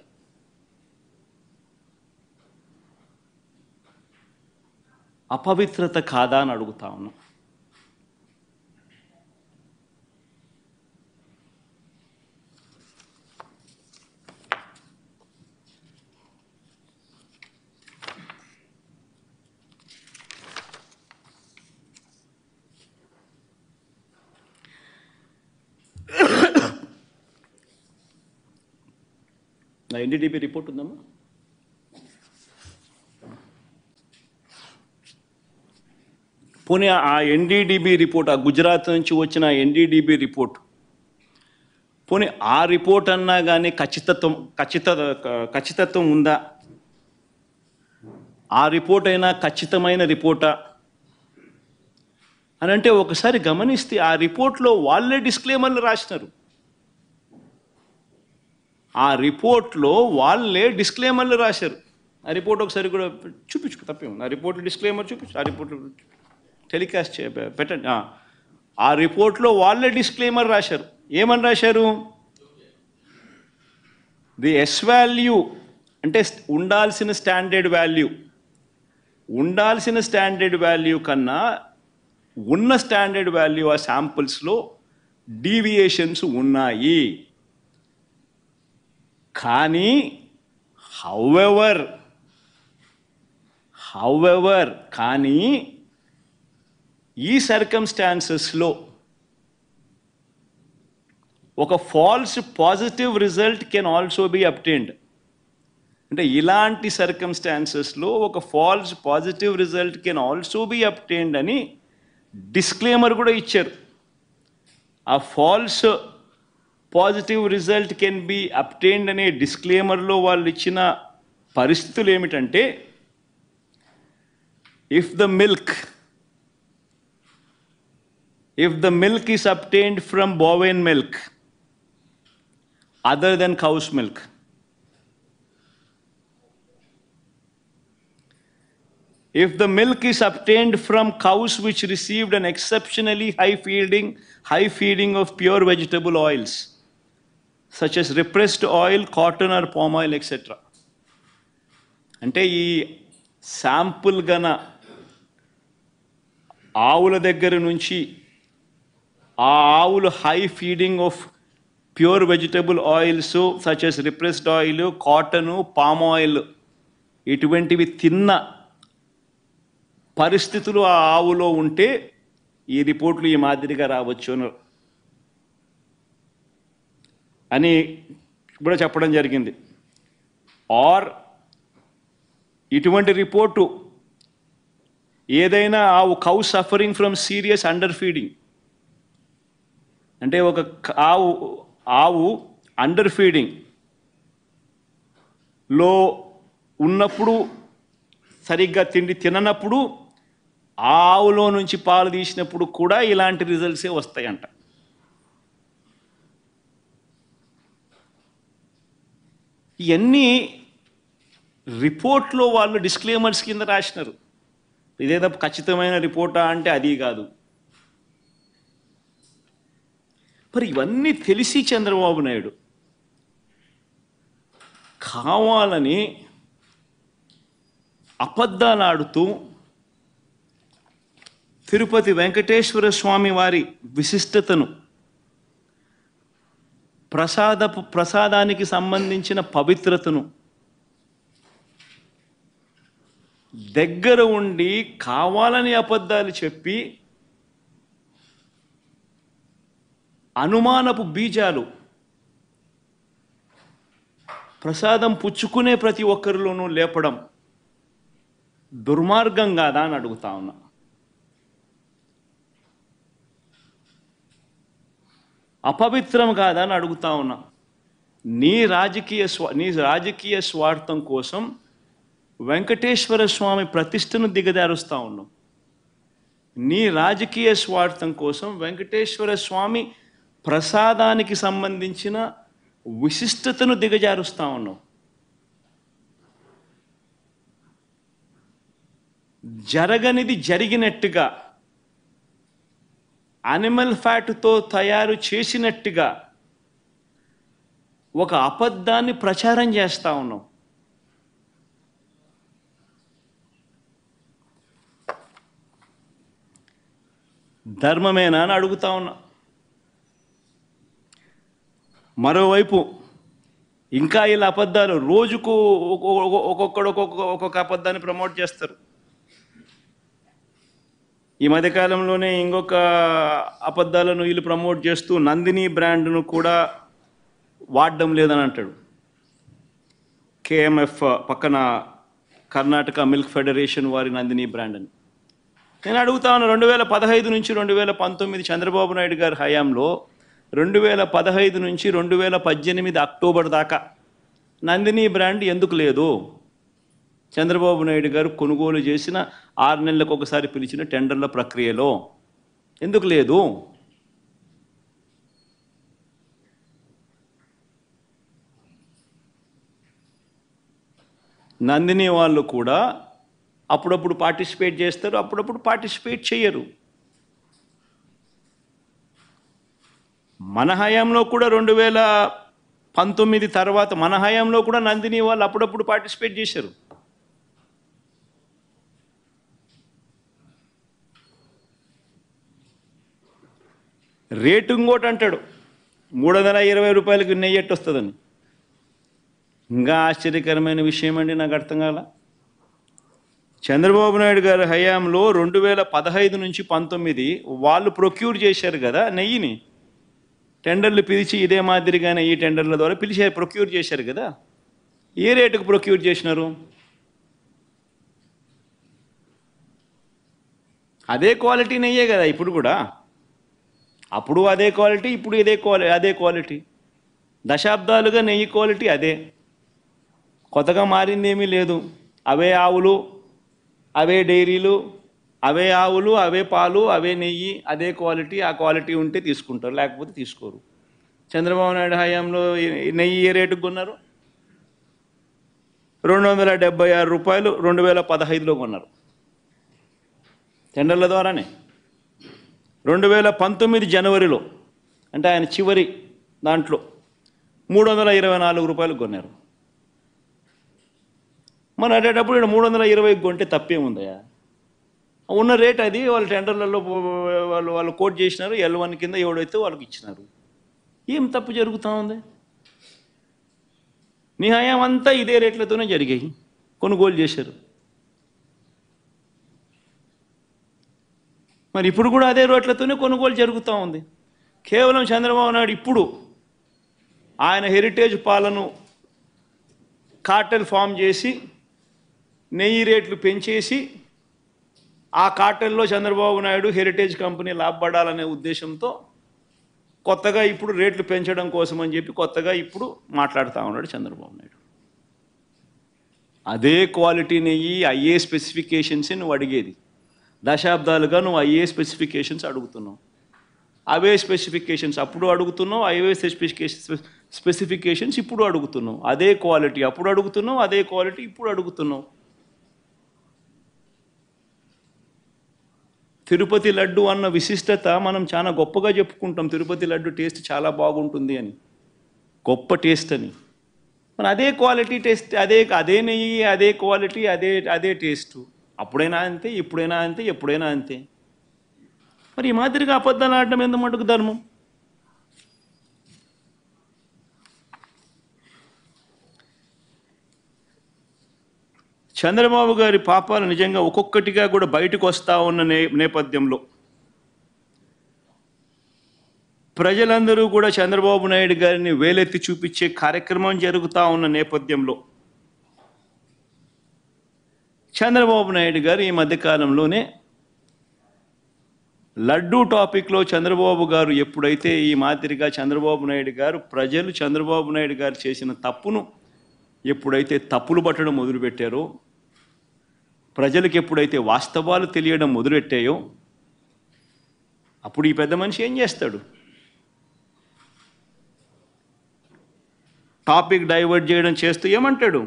అపవిత్రత కాదా అని అడుగుతా ఉన్నా. నా ఎన్డీడీబీ రిపోర్ట్ ఉందమ్మా. పోనీ ఆ ఎన్డీడీబీ రిపోర్ట్, ఆ గుజరాత్ నుంచి వచ్చిన ఎన్డీడీబీ రిపోర్ట్, పోనీ ఆ రిపోర్ట్ అన్నా కానీ ఖచ్చితత్వం ఉందా? ఆ రిపోర్ట్ అయినా ఖచ్చితమైన రిపోర్టా అని అంటే ఒకసారి గమనిస్తే ఆ రిపోర్ట్లో వాళ్ళే డిస్క్లైమర్లు రాసినారు. ఆ రిపోర్ట్లో వాళ్ళే డిస్క్లైమర్లు రాశారు. ఆ రిపోర్ట్ ఒకసారి కూడా చూపించు, తప్పేం. ఆ రిపోర్ట్లో డిస్క్లైమర్ చూపించు, ఆ రిపోర్ట్ టెలికాస్ట్ పెట్టండి. ఆ రిపోర్ట్లో వాళ్ళే డిస్క్లైమర్ రాశారు. ఏమని రాశారు? ది ఎస్ వాల్యూ అంటే ఉండాల్సిన స్టాండర్డ్ వాల్యూ కన్నా ఉన్న స్టాండర్డ్ వాల్యూ ఆ శాంపుల్స్లో డీవియేషన్స్ ఉన్నాయి. కానీ హౌఎవర్ కానీ ఈ సర్కమ్స్టాన్సెస్లో ఒక false positive result can also be obtained. అంటే ఇలాంటి సర్కమ్స్టాన్సెస్లో ఒక false positive result can also be obtained అని డిస్క్లైమర్ కూడా ఇచ్చారు. ఆ false positive result can be obtained అనే డిస్క్లైమర్లో వాళ్ళు ఇచ్చిన పరిస్థితులు ఏమిటంటే, if the milk is obtained from bovine milk other than cow's milk, if the milk is obtained from cows which received an exceptionally high feeding of pure vegetable oils such as repressed oil, cotton or palm oil, etc. అంటే ఈ sample గన ఆవుల దగ్గర నుంచి ఆ ఆవులు high feeding of pure vegetable oils such as repressed oil, cotton, palm oil ఇటువంటివి తిన్న పరిస్థితులు ఆ ఆవులో ఉంటే ఈ రిపోర్ట్లు ఈ మాదిరిగా రావచ్చు అని కూడా చెప్పడం జరిగింది. ఆర్ ఇటువంటి రిపోర్టు ఏదైనా cow suffering from serious under feeding, అంటే ఒక ఆవు అండర్ ఫీడింగ్లో ఉన్నప్పుడు, సరిగ్గా తిండి తిననప్పుడు ఆ ఆవులో నుంచి పాలు తీసినప్పుడు కూడా ఇలాంటి రిజల్ట్సే వస్తాయంట. ఇవన్నీ రిపోర్ట్లో వాళ్ళు డిస్క్లైమర్స్ కింద రాసినారు. ఇదేదో ఖచ్చితమైన రిపోర్టా అంటే అది కాదు. మరి ఇవన్నీ తెలిసి చంద్రబాబు నాయుడు కావాలని అబద్ధాలు ఆడుతూ తిరుపతి వెంకటేశ్వర స్వామి వారి విశిష్టతను, ప్రసాదానికి సంబంధించిన పవిత్రతను దగ్గర ఉండి కావాలని అబద్ధాలు చెప్పి అనుమానపు బీజాలు ప్రసాదం పుచ్చుకునే ప్రతి ఒక్కరిలోనూ లేపడం దుర్మార్గం కాదా అని అడుగుతా ఉన్నా. అపవిత్రం కాదా అని అడుగుతా ఉన్నా. నీ రాజకీయ స్వార్థం కోసం వెంకటేశ్వర స్వామి ప్రతిష్టను దిగజారుస్తూ ఉన్నావు. నీ రాజకీయ స్వార్థం కోసం వెంకటేశ్వర స్వామి ప్రసాదానికి సంబంధించిన విశిష్టతను దిగజారుస్తూ ఉన్నావు. జరగనిది జరిగినట్టుగా, యానిమల్ ఫ్యాట్తో తయారు చేసినట్టుగా ఒక అబద్ధాన్ని ప్రచారం చేస్తూ ఉన్నావు. ధర్మమేనా అని అడుగుతా ఉన్నా. మరోవైపు ఇంకా ఇలా అబద్ధాలు రోజుకు ఒక్కొక్కడు ఒక్కొక్క అబద్ధాన్ని ప్రమోట్ చేస్తారు. ఈ మధ్యకాలంలోనే ఇంకొక అబద్ధాలను వీళ్ళు ప్రమోట్ చేస్తూ నందిని బ్రాండ్ను కూడా వాడడం లేదని అంటాడు. కేఎంఎఫ్ పక్కన కర్ణాటక మిల్క్ ఫెడరేషన్ వారి నందిని బ్రాండ్ అని. నేను అడుగుతా ఉన్నా, 2015 నుంచి 2019 చంద్రబాబు నాయుడు గారి హయాంలో 2015 నుంచి 2018 అక్టోబర్ దాకా నందిని బ్రాండ్ ఎందుకు లేదు? చంద్రబాబు నాయుడు గారు కొనుగోలు చేసిన 6 నెలలకు ఒకసారి పిలిచిన టెండర్ల ప్రక్రియలో ఎందుకు లేదు? నందిని వాళ్ళు కూడా అప్పుడప్పుడు పార్టిసిపేట్ చేస్తారు, అప్పుడప్పుడు పార్టిసిపేట్ చేయరు. మన హయాంలో కూడా 2019 తర్వాత మన హయాంలో కూడా నందిని వాళ్ళు అప్పుడప్పుడు పార్టిసిపేట్ చేశారు. రేటు ఇంకోటి అంటాడు, 320 రూపాయలకి నెయ్యి ఎట్టు వస్తుందని. ఇంకా ఆశ్చర్యకరమైన విషయం అండి, నాకు అర్థం కాల. చంద్రబాబు నాయుడు గారి హయాంలో 2015 నుంచి 19 వాళ్ళు ప్రొక్యూర్ చేశారు కదా నెయ్యిని. టెండర్లు పిలిచి ఇదే మాదిరిగానే ఈ టెండర్ల ద్వారా పిలిచి ప్రొక్యూర్ చేశారు కదా. ఏ రేటుకు ప్రొక్యూర్ చేసినారు? అదే క్వాలిటీ నెయ్యే కదా ఇప్పుడు కూడా. అప్పుడు అదే క్వాలిటీ, ఇప్పుడు అదే క్వాలిటీ. దశాబ్దాలుగా నెయ్యి క్వాలిటీ అదే, కొత్తగా మారింది ఏమీ లేదు. అవే ఆవులు, అవే డైరీలు, అవే ఆవులు, అవే పాలు, అవే నెయ్యి, అదే క్వాలిటీ. ఆ క్వాలిటీ ఉంటే తీసుకుంటారు, లేకపోతే తీసుకోరు. చంద్రబాబు నాయుడు హయాంలో నెయ్యి ఏ రేటుకు కొన్నారు? 276 రూపాయలు 2015లో కొన్నారు టెండర్ల ద్వారానే. 2019 జనవరిలో, అంటే ఆయన చివరి దాంట్లో 324 రూపాయలకు కొన్నారు. మన అటేటప్పుడు ఇక్కడ 320 కొంటే తప్పేముందయా? ఉన్న రేట్ అది. వాళ్ళు టెండర్లలో వాళ్ళు కోట్ చేసినారు, L1 కింద ఎవడైతే వాళ్ళకి ఇచ్చినారు. ఏం తప్పు జరుగుతూ ఉంది? నీ హయాం అంతా ఇదే రేట్లతోనే జరిగాయి, కొనుగోలు చేశారు. మరి ఇప్పుడు కూడా అదే రేట్లతోనే కొనుగోలు జరుగుతూ ఉంది. కేవలం చంద్రబాబు నాయుడు ఇప్పుడు ఆయన హెరిటేజ్ పాలను కార్టెల్ ఫామ్ చేసి నెయ్యి రేట్లు పెంచేసి ఆ కార్టెల్లో చంద్రబాబు నాయుడు హెరిటేజ్ కంపెనీ లాభపడాలనే ఉద్దేశంతో కొత్తగా ఇప్పుడు రేట్లు పెంచడం కోసం అని చెప్పి కొత్తగా ఇప్పుడు మాట్లాడుతూ ఉన్నాడు చంద్రబాబు నాయుడు. అదే క్వాలిటీ నెయ్యి, అయ్యే స్పెసిఫికేషన్సే నువ్వు అడిగేది. దశాబ్దాలుగా నువ్వు అయ్యే స్పెసిఫికేషన్స్ అడుగుతున్నావు. అవే స్పెసిఫికేషన్స్ అప్పుడు అడుగుతున్నావు, అవే స్పెసిఫికేషన్స్ ఇప్పుడు అడుగుతున్నావు. అదే క్వాలిటీ అప్పుడు అడుగుతున్నావు, అదే క్వాలిటీ ఇప్పుడు అడుగుతున్నావు. తిరుపతి లడ్డు అన్న విశిష్టత మనం చాలా గొప్పగా చెప్పుకుంటాం. తిరుపతి లడ్డు టేస్ట్ చాలా బాగుంటుంది అని, గొప్ప టేస్ట్ అని. మన అదే క్వాలిటీ టేస్ట్, అదే నెయ్యి, అదే క్వాలిటీ, అదే టేస్టు. అప్పుడైనా అంతే, ఇప్పుడైనా అంతే, ఎప్పుడైనా అంతే. మరి ఈ మాదిరిగా అబద్ధాలు ఆడటం ఎంత మటుకు ధర్మం? చంద్రబాబు గారి పాపాలు నిజంగా ఒక్కొక్కటిగా కూడా బయటకు వస్తూ ఉన్న నేపథ్యంలో ప్రజలందరూ కూడా చంద్రబాబు నాయుడు గారిని వేలెత్తి చూపించే కార్యక్రమం జరుగుతూ ఉన్న నేపథ్యంలో చంద్రబాబు నాయుడు గారు ఈ మధ్యకాలంలోనే లడ్డూ టాపిక్లో చంద్రబాబు గారు ఎప్పుడైతే ఈ మాదిరిగా చంద్రబాబు నాయుడు గారు ప్రజలు చంద్రబాబు నాయుడు గారు చేసిన తప్పును ఎప్పుడైతే తప్పులు పట్టడం మొదలుపెట్టారో, ప్రజలకు ఎప్పుడైతే వాస్తవాలు తెలియడం మొదలెట్టాయో, అప్పుడు ఈ పెద్ద మనిషి ఏం చేస్తాడు? టాపిక్ డైవర్ట్ చేయడం చేస్తూ ఏమంటాడు?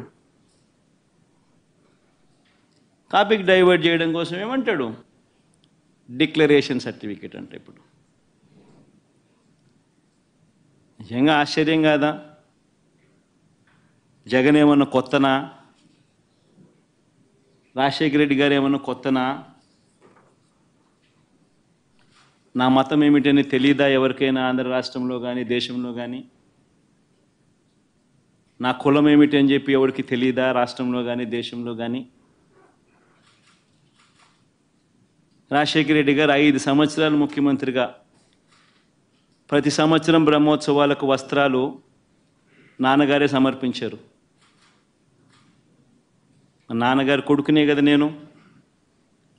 టాపిక్ డైవర్ట్ చేయడం కోసం ఏమంటాడు? డిక్లరేషన్ సర్టిఫికేట్ అంటే. ఇప్పుడు నిజంగా ఆశ్చర్యం కాదా? జగన్ ఏమన్నా కొత్తనా? రాజశేఖర రెడ్డి గారు ఏమన్నా కొత్తనా? నా మతం ఏమిటని తెలీదా ఎవరికైనా ఆంధ్ర రాష్ట్రంలో కానీ దేశంలో కానీ? నా కులం ఏమిటి అని చెప్పి ఎవరికి తెలీదా రాష్ట్రంలో కానీ దేశంలో కానీ? రాజశేఖర రెడ్డి గారు 5 సంవత్సరాలు ముఖ్యమంత్రిగా ప్రతి సంవత్సరం బ్రహ్మోత్సవాలకు వస్త్రాలు నాన్నగారే సమర్పించారు. నాన్నగారు కొడుకునే కదా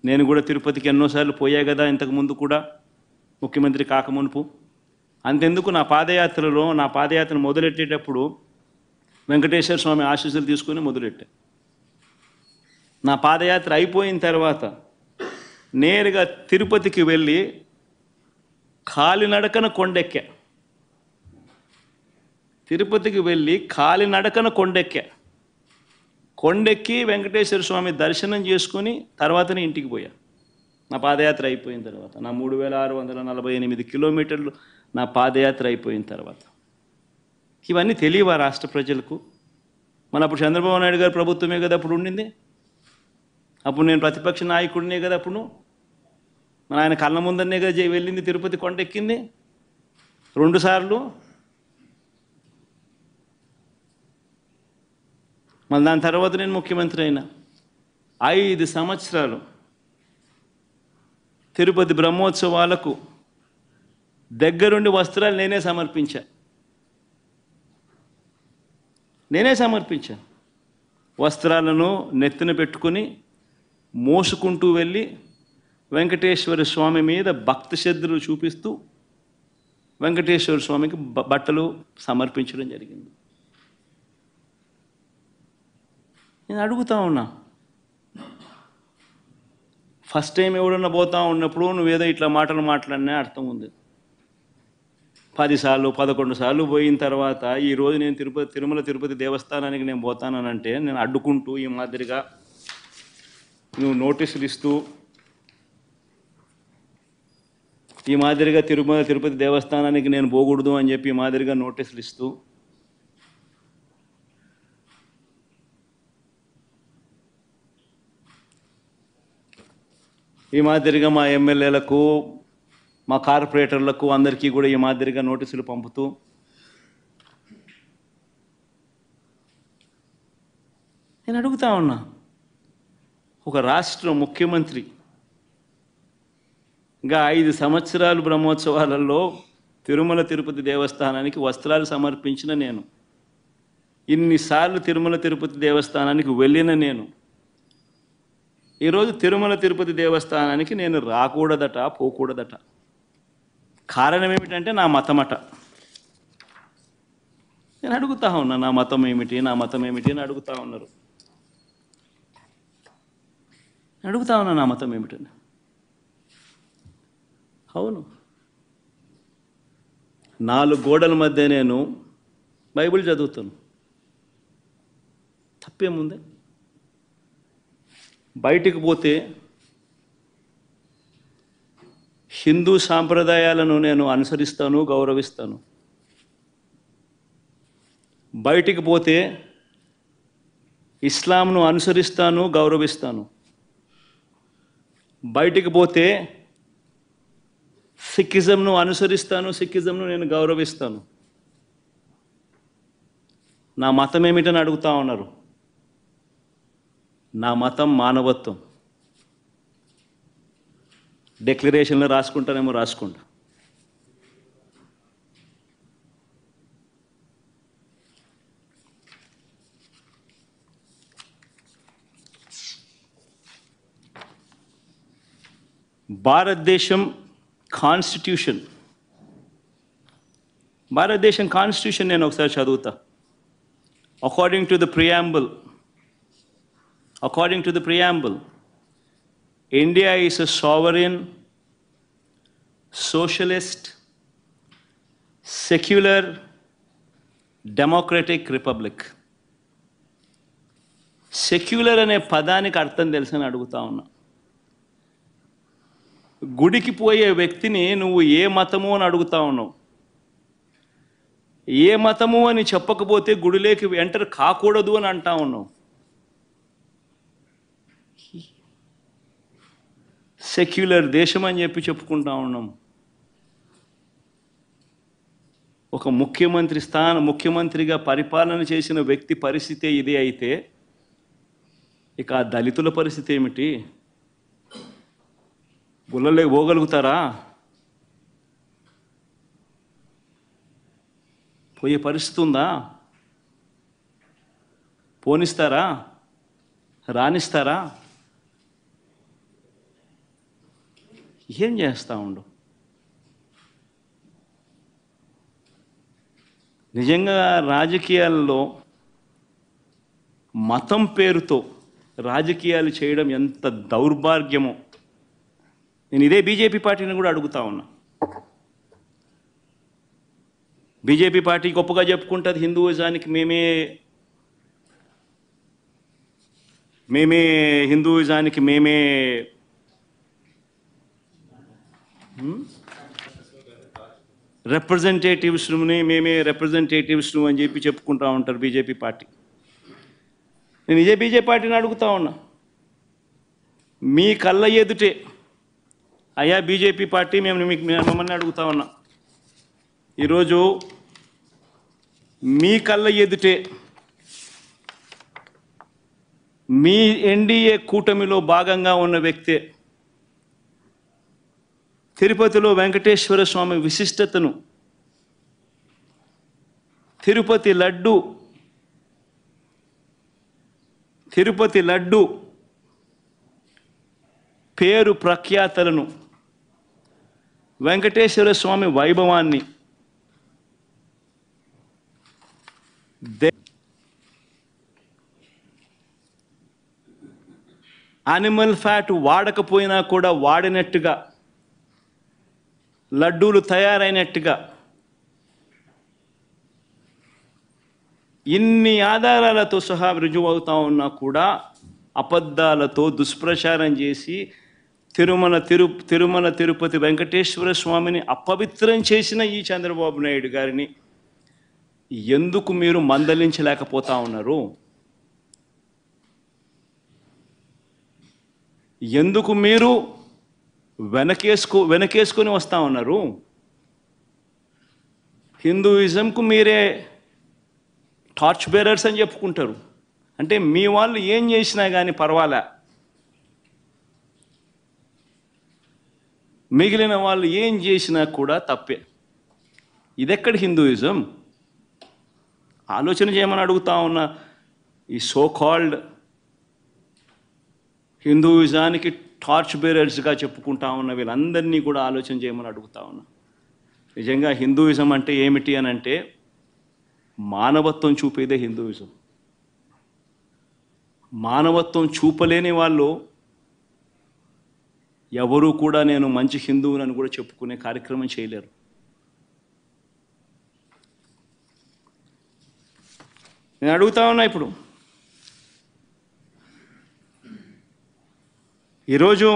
నేను కూడా తిరుపతికి ఎన్నోసార్లు పోయా కదా ఇంతకుముందు కూడా, ముఖ్యమంత్రి కాకమునుపు. అంతెందుకు నా పాదయాత్రను మొదలెట్టేటప్పుడు వెంకటేశ్వర స్వామి ఆశీస్సులు తీసుకొని మొదలెట్టా. నా పాదయాత్ర అయిపోయిన తర్వాత నేరుగా తిరుపతికి వెళ్ళి కాలినడకన కొండెక్కా. తిరుపతికి వెళ్ళి కాలినడకన కొండెక్కా. కొండెక్కి వెంకటేశ్వర స్వామి దర్శనం చేసుకొని తర్వాతనే ఇంటికి పోయా. నా పాదయాత్ర అయిపోయిన తర్వాత, నా 3648 కిలోమీటర్లు నా పాదయాత్ర అయిపోయిన తర్వాత. ఇవన్నీ తెలియవా రాష్ట్ర ప్రజలకు? మన అప్పుడు చంద్రబాబు నాయుడు గారు ప్రభుత్వమే కదా అప్పుడు ఉండింది. అప్పుడు నేను ప్రతిపక్ష నాయకుడినే కదా అప్పుడు. మన ఆయన కళ్ళ ముందరనే కదా వెళ్ళింది, తిరుపతి కొండెక్కింది 2 సార్లు. మళ్ళీ దాని తర్వాత నేను ముఖ్యమంత్రి అయినా. 5 సంవత్సరాలు తిరుపతి బ్రహ్మోత్సవాలకు దగ్గరుండి వస్త్రాలు నేనే సమర్పించాను. వస్త్రాలను నెత్తిన పెట్టుకుని మోసుకుంటూ వెళ్ళి వెంకటేశ్వర స్వామి మీద భక్తి శ్రద్ధలు చూపిస్తూ వెంకటేశ్వర స్వామికి బట్టలు సమర్పించడం జరిగింది. నేను అడుగుతా ఉన్నా, ఫస్ట్ టైం ఎవడన్నా పోతా ఉన్నప్పుడు నువ్వేదో ఇట్లా మాటలు మాట్లాడినా అర్థం ఉంది. 10 సార్లు 11 సార్లు పోయిన తర్వాత ఈరోజు నేను తిరుమల తిరుపతి దేవస్థానానికి నేను పోతానంటే నేను అడ్డుకుంటూ ఈ మాదిరిగా నువ్వు నోటీసులు ఇస్తూ ఈ మాదిరిగా తిరుమల తిరుపతి దేవస్థానానికి నేను పోకూడదు అని చెప్పి ఈ మాదిరిగా నోటీసులు ఇస్తూ ఈ మాదిరిగా మా ఎమ్మెల్యేలకు మా కార్పొరేటర్లకు అందరికీ కూడా ఈ మాదిరిగా నోటీసులు పంపుతూ నేను అడుగుతా ఉన్నా, ఒక రాష్ట్ర ముఖ్యమంత్రి ఇంకా 5 సంవత్సరాలు బ్రహ్మోత్సవాలలో తిరుమల తిరుపతి దేవస్థానానికి వస్త్రాలు సమర్పించిన నేను, ఇన్నిసార్లు తిరుమల తిరుపతి దేవస్థానానికి వెళ్ళిన నేను, ఈరోజు తిరుమల తిరుపతి దేవస్థానానికి నేను రాకూడదట, పోకూడదట. కారణం ఏమిటంటే నా మతమట. నేను అడుగుతా ఉన్నా, నా మతం ఏమిటి అని అడుగుతా ఉన్నారు. అడుగుతా ఉన్నా నా మతం ఏమిటని. అవును, 4 గోడల మధ్య నేను బైబిల్ చదువుతాను, తప్పేముంది? బయటికి పోతే హిందూ సాంప్రదాయాలను నేను అనుసరిస్తాను, గౌరవిస్తాను. బయటికి పోతే ఇస్లాంను అనుసరిస్తాను, గౌరవిస్తాను. బయటికి పోతే సిక్కిజంను అనుసరిస్తాను, సిక్కిజంను నేను గౌరవిస్తాను. నా మతం ఏమిటని అడుగుతా ఉన్నారు. నా మతం మానవత్వం. డిక్లరేషన్లో రాసుకుంటానేమో రాసుకుంటా. భారతదేశం కాన్స్టిట్యూషన్ నేను ఒకసారి చదువుతా. According to the preamble, India is a sovereign, socialist, secular, democratic republic. Secular అనే పదానికి అర్థం తెలుసని అడుగుతా ఉన్నా. గుడికి పోయే వ్యక్తిని నువ్వు ఏ మతము అని అడుగుతా ఉన్నావు. ఏ మతము అని చెప్పకపోతే గుడిలోకి ఎంటర్ కాకూడదు అని అంటా ఉన్నావు. సెక్యులర్ దేశం అని చెప్పి చెప్పుకుంటా ఉన్నాం. ఒక ముఖ్యమంత్రిగా పరిపాలన చేసిన వ్యక్తి పరిస్థితి ఇదే అయితే ఇక ఆ దళితుల పరిస్థితి ఏమిటి? గుళ్ళలోకి పోగలుగుతారా? పోయే పరిస్థితి ఉందా? పోనిస్తారా? రానిస్తారా? ఏం చేస్తూ ఉండు? నిజంగా రాజకీయాల్లో మతం పేరుతో రాజకీయాలు చేయడం ఎంత దౌర్భాగ్యమో నేను ఇదే బీజేపీ పార్టీని కూడా అడుగుతా ఉన్నా. బీజేపీ పార్టీ గొప్పగా చెప్పుకుంటుంది హిందూయిజానికి మేమే మేమే హిందూయిజానికి మేమే రిప్రజెంటేటివ్స్ని మేమే రిప్రజెంటేటివ్స్ను అని చెప్పి చెప్పుకుంటూ ఉంటారు బీజేపీ పార్టీ. నేను ఇదే బీజేపీ పార్టీని అడుగుతా ఉన్నా, మీ కళ్ళ ఎదుటే అయ్యా బీజేపీ పార్టీ మేము మిమ్మల్ని అడుగుతా ఉన్నా, ఈరోజు మీ కళ్ళ ఎదుటే మీ ఎన్డీఏ కూటమిలో భాగంగా ఉన్న వ్యక్తే తిరుపతిలో వెంకటేశ్వర స్వామి విశిష్టతను, తిరుపతి లడ్డు పేరు ప్రఖ్యాతలను, వెంకటేశ్వర స్వామి వైభవాన్ని యానిమల్ ఫ్యాట్ వాడకపోయినా కూడా వాడినట్టుగా, లడ్డూలు తయారైనట్టుగా ఇన్ని ఆధారాలతో సహా రుజువు అవుతా ఉన్నా కూడా అబద్ధాలతో దుష్ప్రచారం చేసి తిరుమల తిరుపతి వెంకటేశ్వర స్వామిని అపవిత్రం చేసిన ఈ చంద్రబాబు నాయుడు గారిని ఎందుకు మీరు మందలించలేకపోతా ఉన్నారు? ఎందుకు మీరు వెనకేసుకొని వస్తూ ఉన్నారు? హిందూయిజంకు మీరే టార్చ్ బేరర్స్ అని చెప్పుకుంటారు. అంటే మీ వాళ్ళు ఏం చేసినా కానీ పర్వాలే, మిగిలిన వాళ్ళు ఏం చేసినా కూడా తప్పే. ఇదెక్కడ హిందూయిజం? ఆలోచన చేయమని అడుగుతా ఉన్నా. ఈ సో కాల్డ్ హిందూయిజానికి టార్చ్ బేరర్స్గా చెప్పుకుంటా ఉన్న వీళ్ళందరినీ కూడా ఆలోచన చేయమని అడుగుతా ఉన్నా. నిజంగా హిందూయిజం అంటే ఏమిటి అని అంటే మానవత్వం చూపేదే హిందూయిజం. మానవత్వం చూపలేని వాళ్ళు ఎవరూ కూడా నేను మంచి హిందువునని కూడా చెప్పుకునే కార్యక్రమం చేయలేరు. నేను అడుగుతా ఉన్నా, ఇప్పుడు ఈరోజు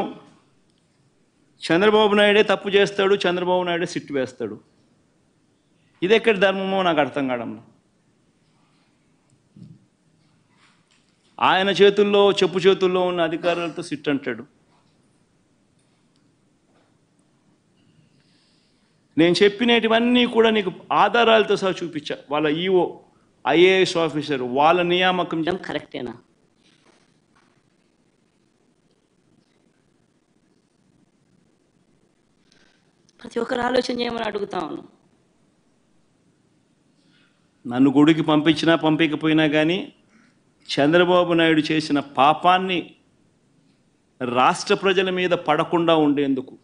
చంద్రబాబు నాయుడే తప్పు చేస్తాడు, చంద్రబాబు నాయుడే సిట్టు వేస్తాడు. ఇది ఎక్కడి ధర్మమో నాకు అర్థం కావడంలో. ఆయన చెప్పు చేతుల్లో ఉన్న అధికారులతో సిట్ అంటాడు. నేను చెప్పినటువన్నీ కూడా నీకు ఆధారాలతో సహా చూపించా. వాళ్ళ ఈఓ ఐఏఎస్ ఆఫీసర్ వాళ్ళ నియామకం కరెక్టేనా? ప్రతి ఒక్కరు ఆలోచన చేయమని అడుగుతా ఉన్నాం. నన్ను గుడికి పంపించినా పంపించకపోయినా కానీ చంద్రబాబు నాయుడు చేసిన పాపాన్ని రాష్ట్ర ప్రజల మీద పడకుండా ఉండేందుకు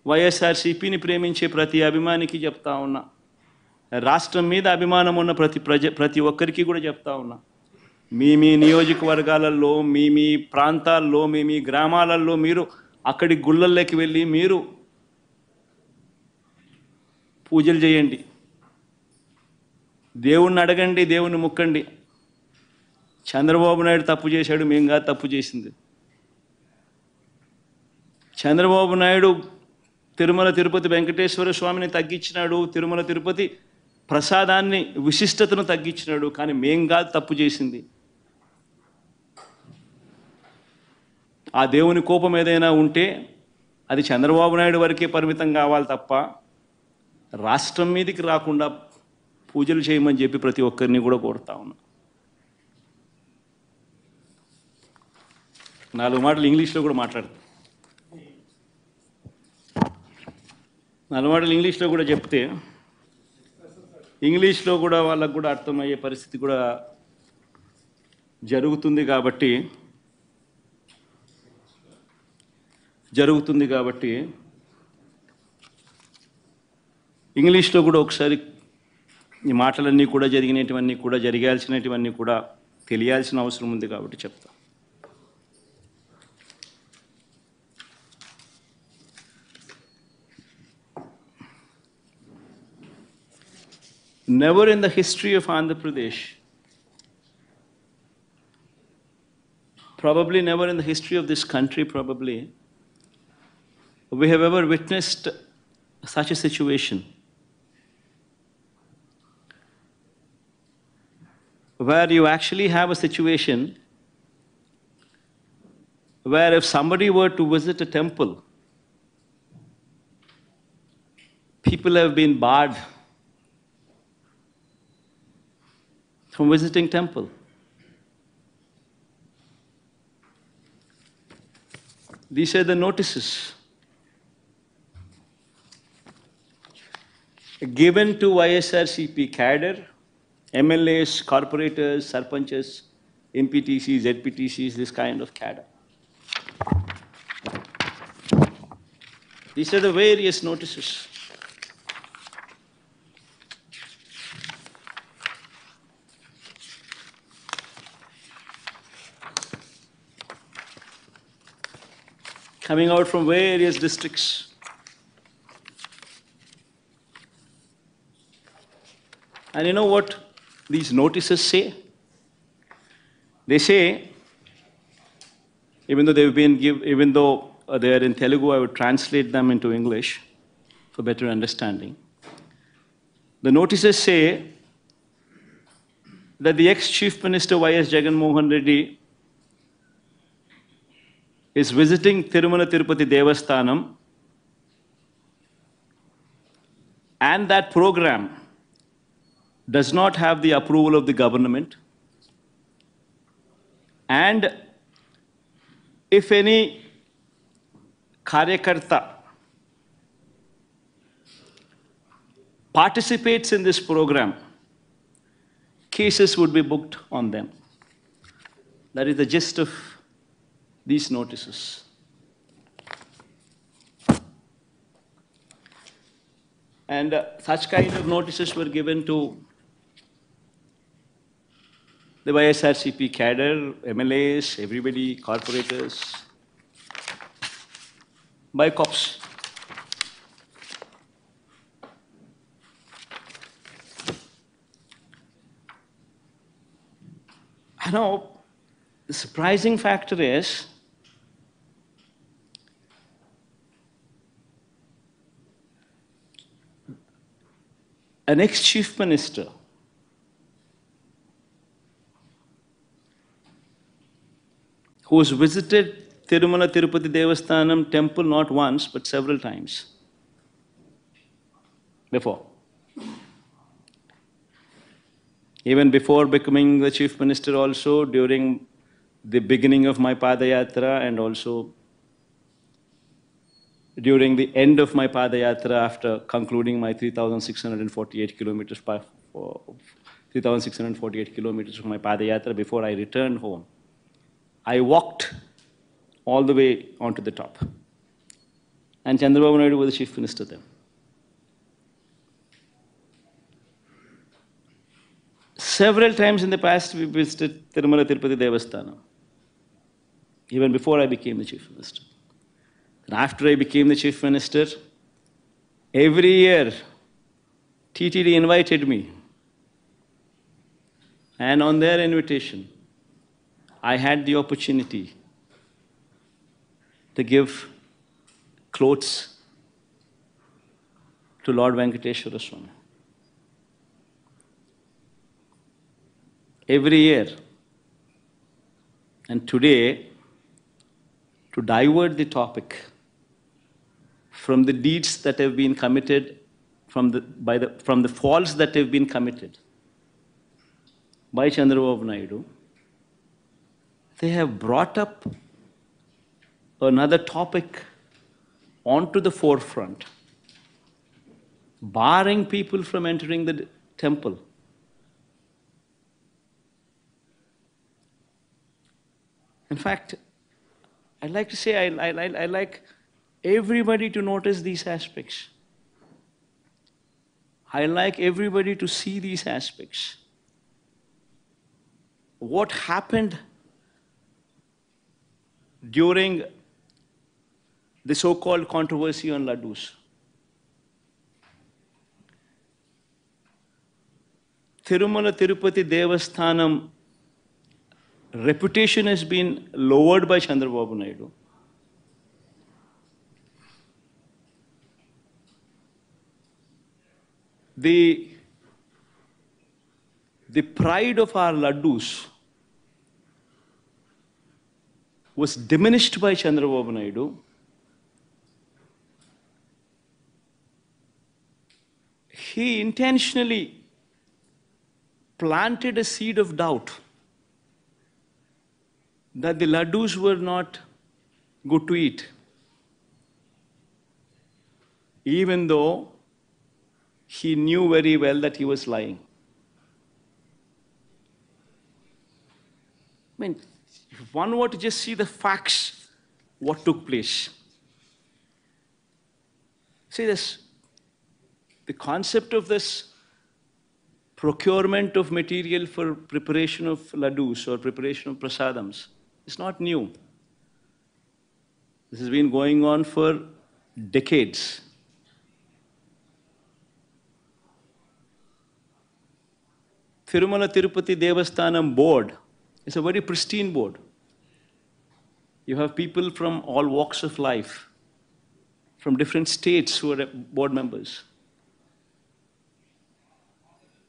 వైఎస్ఆర్సీపీని ప్రేమించే ప్రతి అభిమానికి చెప్తా ఉన్నా, రాష్ట్రం మీద అభిమానం ఉన్న ప్రతి ఒక్కరికి కూడా చెప్తా ఉన్నా, మీ నియోజకవర్గాలలో మీ ప్రాంతాల్లో మీ గ్రామాలలో మీరు అక్కడి గుళ్ళల్లోకి వెళ్ళి మీరు పూజలు చేయండి, దేవుణ్ణి అడగండి, దేవుణ్ణి ముక్కండి. చంద్రబాబు నాయుడు తప్పు చేశాడు, మేము కాదు తప్పు చేసింది. చంద్రబాబు నాయుడు తిరుమల తిరుపతి వెంకటేశ్వర స్వామిని తగ్గించినాడు, తిరుమల తిరుపతి ప్రసాదాన్ని విశిష్టతను తగ్గించినాడు, కానీ మేం కాదు తప్పు చేసింది. ఆ దేవుని కోపం ఏదైనా ఉంటే అది చంద్రబాబు నాయుడు వరకే పరిమితం కావాలి తప్ప రాష్ట్రం మీదకి రాకుండా పూజలు చేయమని చెప్పి ప్రతి ఒక్కరిని కూడా కోరుతా ఉన్నా. 4 మాటలు ఇంగ్లీష్లో కూడా మాట్లాడతా. 4 మాటలు ఇంగ్లీష్లో కూడా చెప్తే ఇంగ్లీష్లో కూడా వాళ్ళకు కూడా అర్థమయ్యే పరిస్థితి కూడా జరుగుతుంది కాబట్టి ఇంగ్లీష్లో కూడా ఒకసారి ఈ మాటలన్నీ కూడా జరిగినటువన్నీ కూడా జరగాల్సినటువన్నీ కూడా తెలియాల్సిన అవసరం ఉంది కాబట్టి చెప్తా. Never in the history of Andhra Pradesh probably never in the history of this country, probably, we have ever witnessed such a situation where you actually have a situation where if somebody were to visit a temple, people have been barred from visiting temple. These are the notices given to YSRCP cadre, MLAs, corporators, sarpanches, MPTCs, ZPTCs, this kind of cadre. These are the various notices. Coming out from various districts. And you know what these notices say? They say, even though they are in Telugu, I would translate them into English for better understanding. The notices say that the ex-Chief Minister Y.S. Jagan Mohan Reddy is visiting Tirumala Tirupati Devasthanam, and that program does not have the approval of the government. And if any Karyakarta participates in this program, cases would be booked on them. That is the gist of these notices. And such kind of notices were given to the YSRCP cadre, MLAs, everybody, corporators, by cops. I know the surprising factor is an ex-chief minister who has visited Tirumala Tirupati Devasthanam temple not once but several times before. Even before becoming the chief minister also, during the beginning of my Padayatra and also during the end of my Padayatra after concluding my 3,648 kilometers of my Padayatra before I returned home, I walked all the way onto the top. And Chandrababu Naidu was the chief minister then. Several times in the past, we visited Tirumala Tirupati Devasthanam, even before I became the chief minister. And after I became the chief minister, every year, TTD invited me. And on their invitation, I had the opportunity to give clothes to Lord Venkateshwara Swami. Every year. And today, to divert the topic from the deeds that have been committed, from the faults that have been committed by Chandrababu Naidu, they have brought up another topic onto the forefront, barring people from entering the temple. In fact, I'd like to say I like everybody to notice these aspects. I like everybody to see these aspects. What happened during the so-called controversy on laddus? Tirumala Tirupati Devasthanam reputation has been lowered by Chandrababu Naidu. The pride of our laddus was diminished by Chandrababu Naidu. He intentionally planted a seed of doubt that the laddus were not good to eat, even though he knew very well that he was lying. I mean, if one were to just see the facts, what took place. See this, the concept of this procurement of material for preparation of laddus or preparation of prasadams is not new. This has been going on for decades. Tirumala Tirupati Devasthanam board is a very pristine board. You have people from all walks of life, from different states who are board members.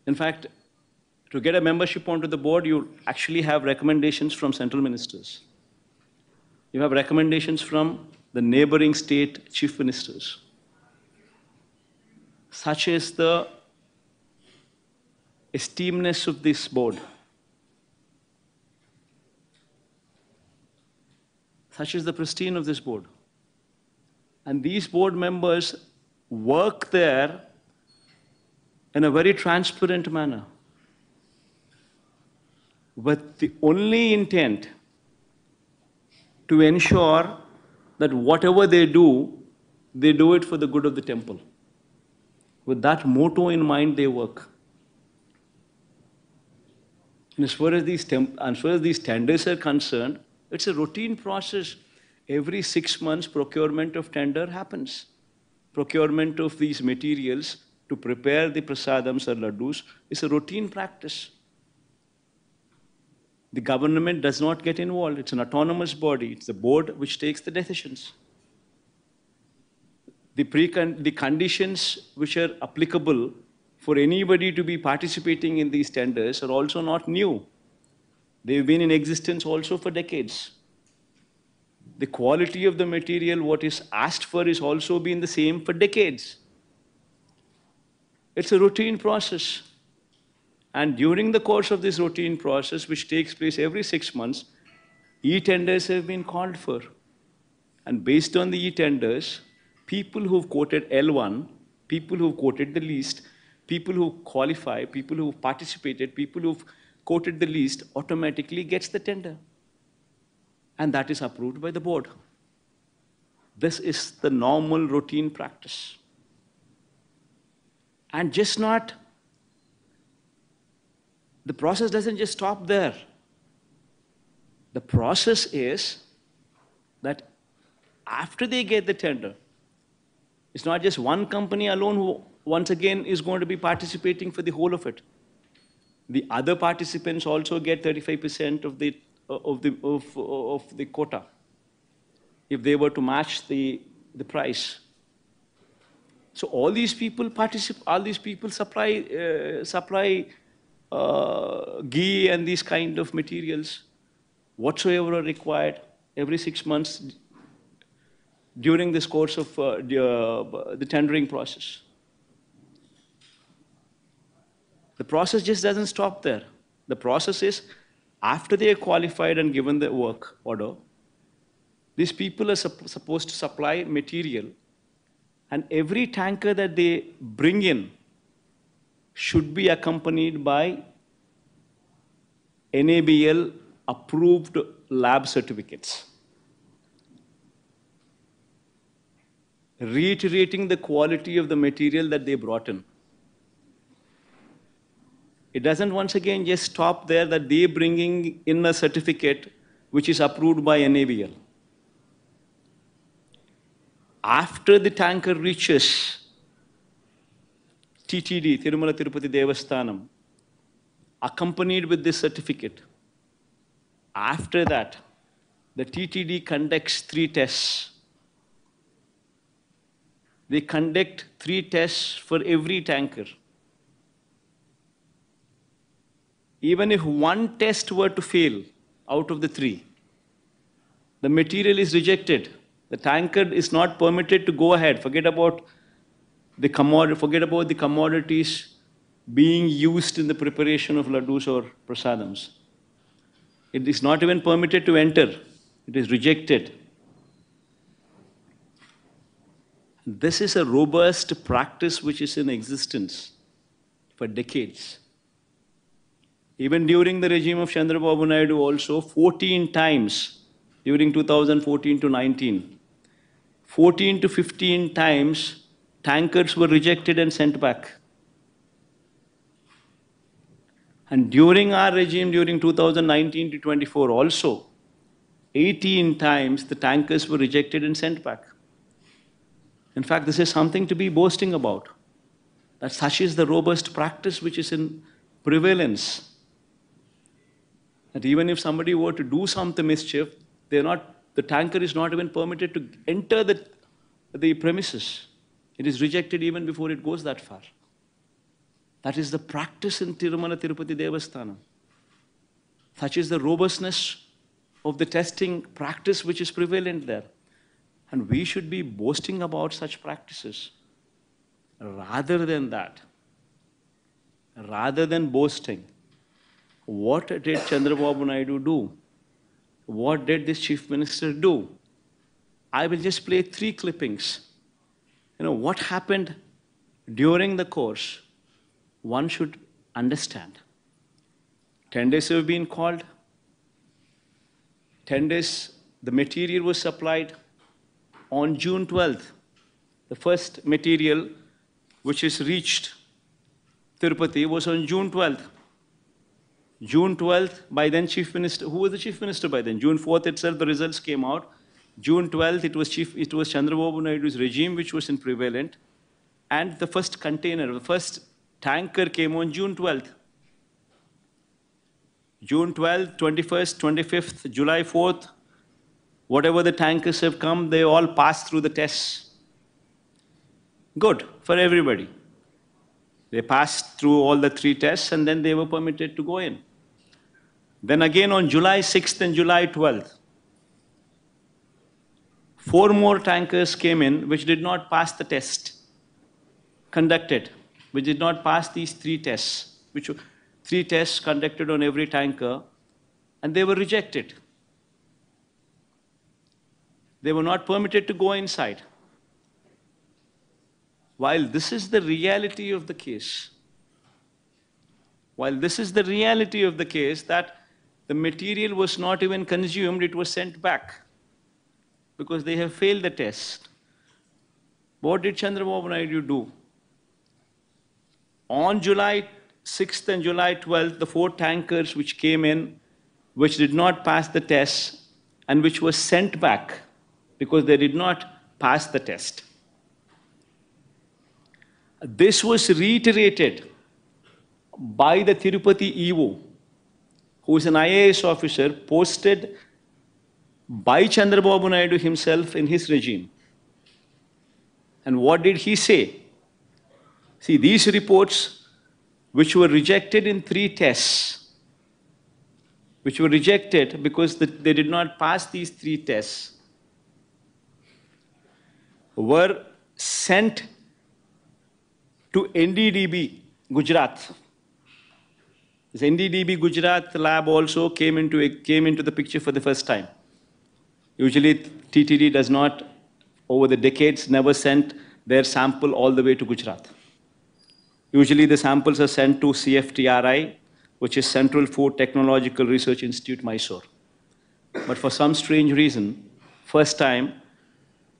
In fact, to get a membership onto the board, you actually have recommendations from central ministers. You have recommendations from the neighboring state chief ministers. Such is the esteemness of this board. Such is the pristine of this board. And these board members work there in a very transparent manner, with the only intent to ensure that whatever they do it for the good of the temple. With that motto in mind, they work. And as far as these tenders are concerned, it's a routine process. Every 6 months, procurement of tender happens. Procurement of these materials to prepare the prasadams or laddus is a routine practice. The government does not get involved. It's an autonomous body. It's the board which takes the decisions. The conditions which are applicable for anybody to be participating in these tenders are also not new. They've been in existence also for decades. The quality of the material, what is asked for, is also been the same for decades. It's a routine process. And during the course of this routine process, which takes place every 6 months, e-tenders have been called for. And based on the e-tenders, people who've quoted L1, people who've quoted the least, people who qualify, people who've participated, people who've quoted the least, automatically gets the tender. And that is approved by the board. This is the normal routine practice. And just not, the process doesn't just stop there. The process is that after they get the tender, it's not just one company alone who once again is going to be participating for the whole of it. The other participants also get 35% of the quota if they were to match the price. So all these people supply ghee and these kind of materials whatsoever are required every 6 months during this course of the tendering process. The process just doesn't stop there. The process is, after they are qualified and given the work order, these people are supposed to supply material, and every tanker that they bring in should be accompanied by NABL approved lab certificates, reiterating the quality of the material that they brought in. It doesn't once again just stop there that they're bringing in a certificate which is approved by NABL. After the tanker reaches TTD, Tirumala Tirupati Devasthanam, accompanied with this certificate, After that, the TTD conducts 3 tests. They conduct 3 tests for every tanker. Even if one test were to fail out of the 3, the material is rejected. The tanker is not permitted to go ahead. Forget about the commodities being used in the preparation of laddus or prasadams. It is not even permitted to enter. It is rejected. This is a robust practice which is in existence for decades. Even during the regime of Chandrababu Naidu also, 14 times during 2014 to 19, 14 to 15 times tankers were rejected and sent back. And during our regime, during 2019 to 24 also, 18 times the tankers were rejected and sent back. In fact, this is something to be boasting about. That such is the robust practice which is in prevalence. That even if somebody were to do some mischief, the tanker is not even permitted to enter the premises. It is rejected even before it goes that far. That is the practice in Tirumala Tirupati Devasthanam. Such is the robustness of the testing practice which is prevalent there. And we should be boasting about such practices. Rather than that, rather than boasting, what did Chandrababu Naidu do? What did this Chief Minister do? I will just play 3 clippings. What happened during the course, one should understand. 10 days have been called. 10 days, the material was supplied. On June 12th, the first material which is reached Tirupati was on June 12th. June 12th, by then Chief Minister, who was the Chief Minister by then? June 4th itself, the results came out. June 12th, it was Chandrababu Naidu's regime which was in prevalent. And the first container, the first tanker came on June 12th. June 12th, 21st, 25th, July 4th, whatever the tankers have come, they all passed through the tests. Good for everybody. They passed through all the 3 tests and then they were permitted to go in. Then again on July 6th and July 12th, 4 more tankers came in which did not pass the test conducted, which did not pass these 3 tests, which were 3 tests conducted on every tanker, and they were rejected. They were not permitted to go inside. While this is the reality of the case, that the material was not even consumed, it was sent back because they have failed the test. What did Chandrababu Naidu do? On July 6th and July 12th, the 4 tankers which came in, which did not pass the test and which were sent back because they did not pass the test. This was reiterated by the Tirupati EO, who is an IAS officer posted by Chandrababu Naidu himself in his regime. And what did he say? See, these reports, which were rejected in 3 tests, which were rejected because they did not pass these 3 tests, were sent to NDDB, Gujarat. This NDDB Gujarat lab also came into the picture for the first time. Usually TTD does not, over the decades, never sent their sample all the way to Gujarat. Usually the samples are sent to CFTRI, which is Central Food Technological Research Institute, Mysore. But for some strange reason, first time,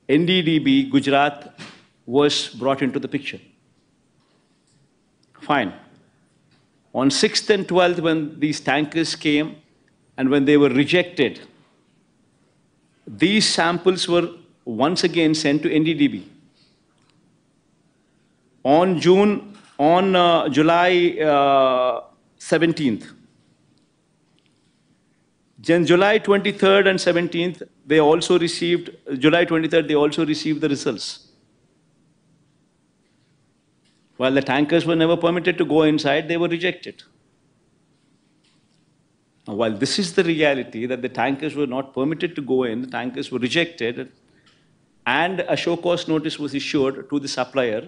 NDDB Gujarat was brought into the picture. Fine. On 6th and 12th, when these tankers came and when they were rejected, these samples were once again sent to NDDB. On July 17th, Then July 23rd and 17th, they also received, July 23rd, they also received the results. While the tankers were never permitted to go inside, they were rejected. Now, while this is the reality that the tankers were not permitted to go in, the tankers were rejected, and a show cause notice was issued to the supplier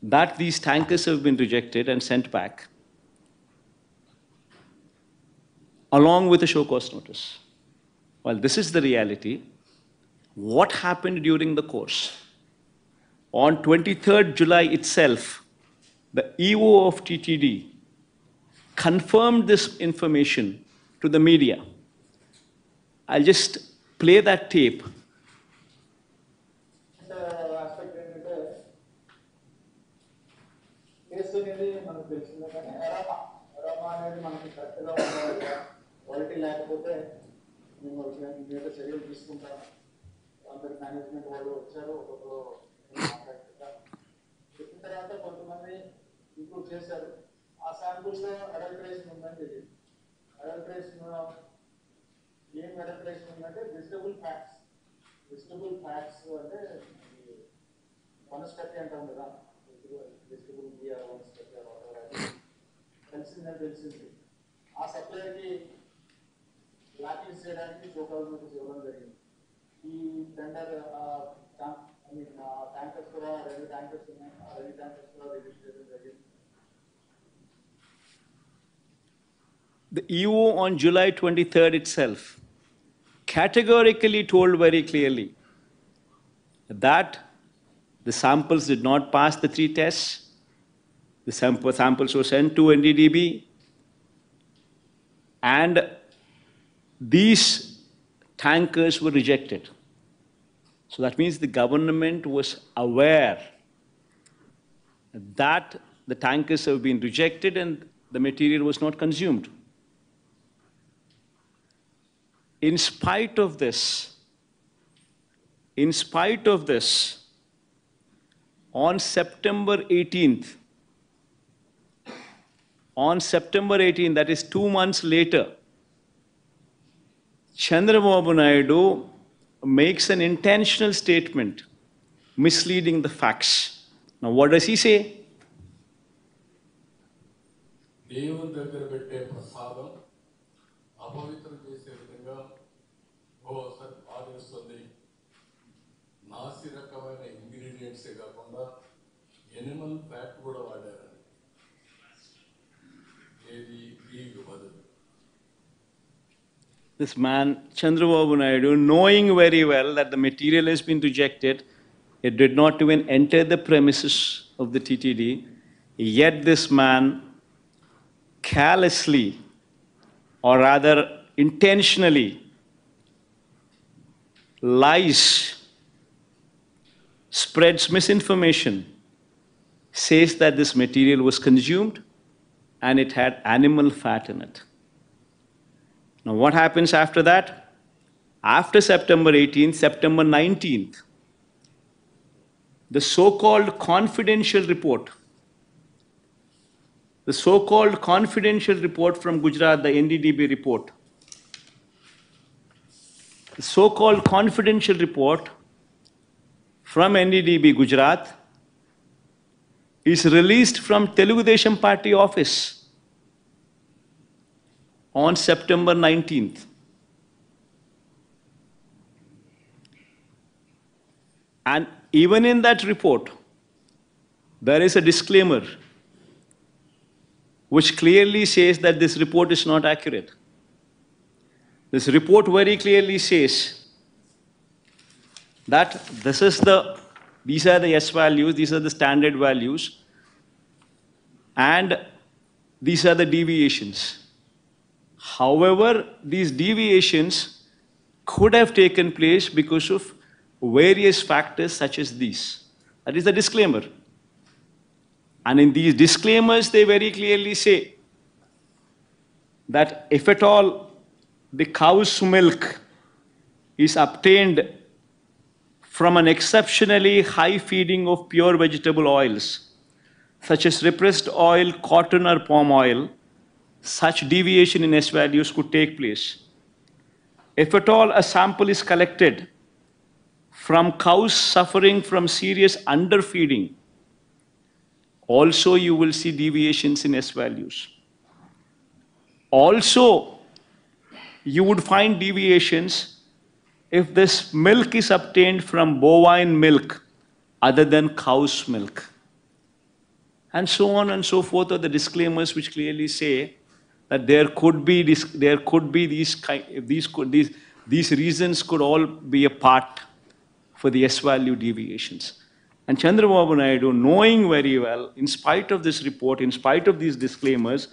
that these tankers have been rejected and sent back, along with a show cause notice. While this is the reality, what happened during the course? On 23rd July itself, the EO of TTD confirmed this information to the media. I'll just play that tape. Aspect ఏంటంటే case అనేది మనకు తెలిసిందే, కానీ ఎరామా అనేది మనకి కరెక్ట్గా ఉండాలి, quality లేకపోతే మేము మీద చర్యలు తీసుకుంటాము. అందరి మేనేజ్మెంట్ వాళ్ళు వచ్చారు, ఒక్కొక్కరు మాట్లాడుకుంటారు. చెప్పిన తర్వాత కొంతమంది ఇంప్రూవ్ చేశారు. ఆ శాంపుల్స్లో అడల్టరేషన్ ఉందని తెలియదు. అడల్టరేషన్ ఏం అడల్టరేషన్ ఉందంటే వెజిటబుల్ ఫ్యాట్స్. వెజిటబుల్ ఫ్యాట్స్ అంటే వనస్పతి అంటాం కదా, వెజిటబుల్ బియర్ వనస్పతి తెలిసింది. ఆ సప్లైకి బ్లాక్ లిస్ట్ చేయడానికి షోకాజ్ నోటీస్ ఇవ్వడం జరిగింది. ఈ టెండర్ ట్యాంకర్స్ కూడా 2 ట్యాంకర్స్ ఉన్నాయి, ఆ 2 ట్యాంకర్స్ కూడా రిలీజ్ చేయడం జరిగింది. The EO on July 23rd itself categorically told very clearly that the samples did not pass the 3 tests. The samples were sent to NDDB, and these tankers were rejected. So that means the government was aware that the tankers have been rejected and the material was not consumed. In spite of this, on September 18th, that is 2 months later, Chandrababu Naidu makes an intentional statement misleading the facts. Now, what does he say? దేవుని దగ్గర పెట్టే ప్రసాదం అపవిత్రం చేసే విధంగా ఆదేస్తుంది. నాసి రకమైన ఇంగ్రీడియంట్సే కాకుండా ఎనిమల్ ఫ్యాట్ కూడా వాడారని. ఏది వీగు బదులు. This man, Chandrababu Naidu, knowing very well that the material has been rejected, it did not even enter the premises of the TTD, yet this man carelessly, or rather intentionally, lies, spreads misinformation, says that this material was consumed and it had animal fat in it. Now, what happens after that? After September 18th, September 19th, the so-called confidential report from Gujarat, the NDDB report, the so-called confidential report from NDDB Gujarat is released from Telugu Desam Party office on September 19th. And even in that report, there is a disclaimer which clearly says that this report is not accurate. This report very clearly says that these are the S values, these are the standard values, and these are the deviations. However, these deviations could have taken place because of various factors such as these. That is the disclaimer. And in these disclaimers, they very clearly say that if at all the cow's milk is obtained from an exceptionally high feeding of pure vegetable oils, such as repressed oil, cotton or palm oil, such deviation in S values could take place. If at all a sample is collected from cows suffering from serious underfeeding, also you will see deviations in S values. Also, you would find deviations if this milk is obtained from bovine milk other than cow's milk. And so on and so forth are the disclaimers which clearly say that there could be these reasons could all be a part for the S value deviations. And Chandrababu Naidu, knowing very well, in spite of this report, in spite of these disclaimers,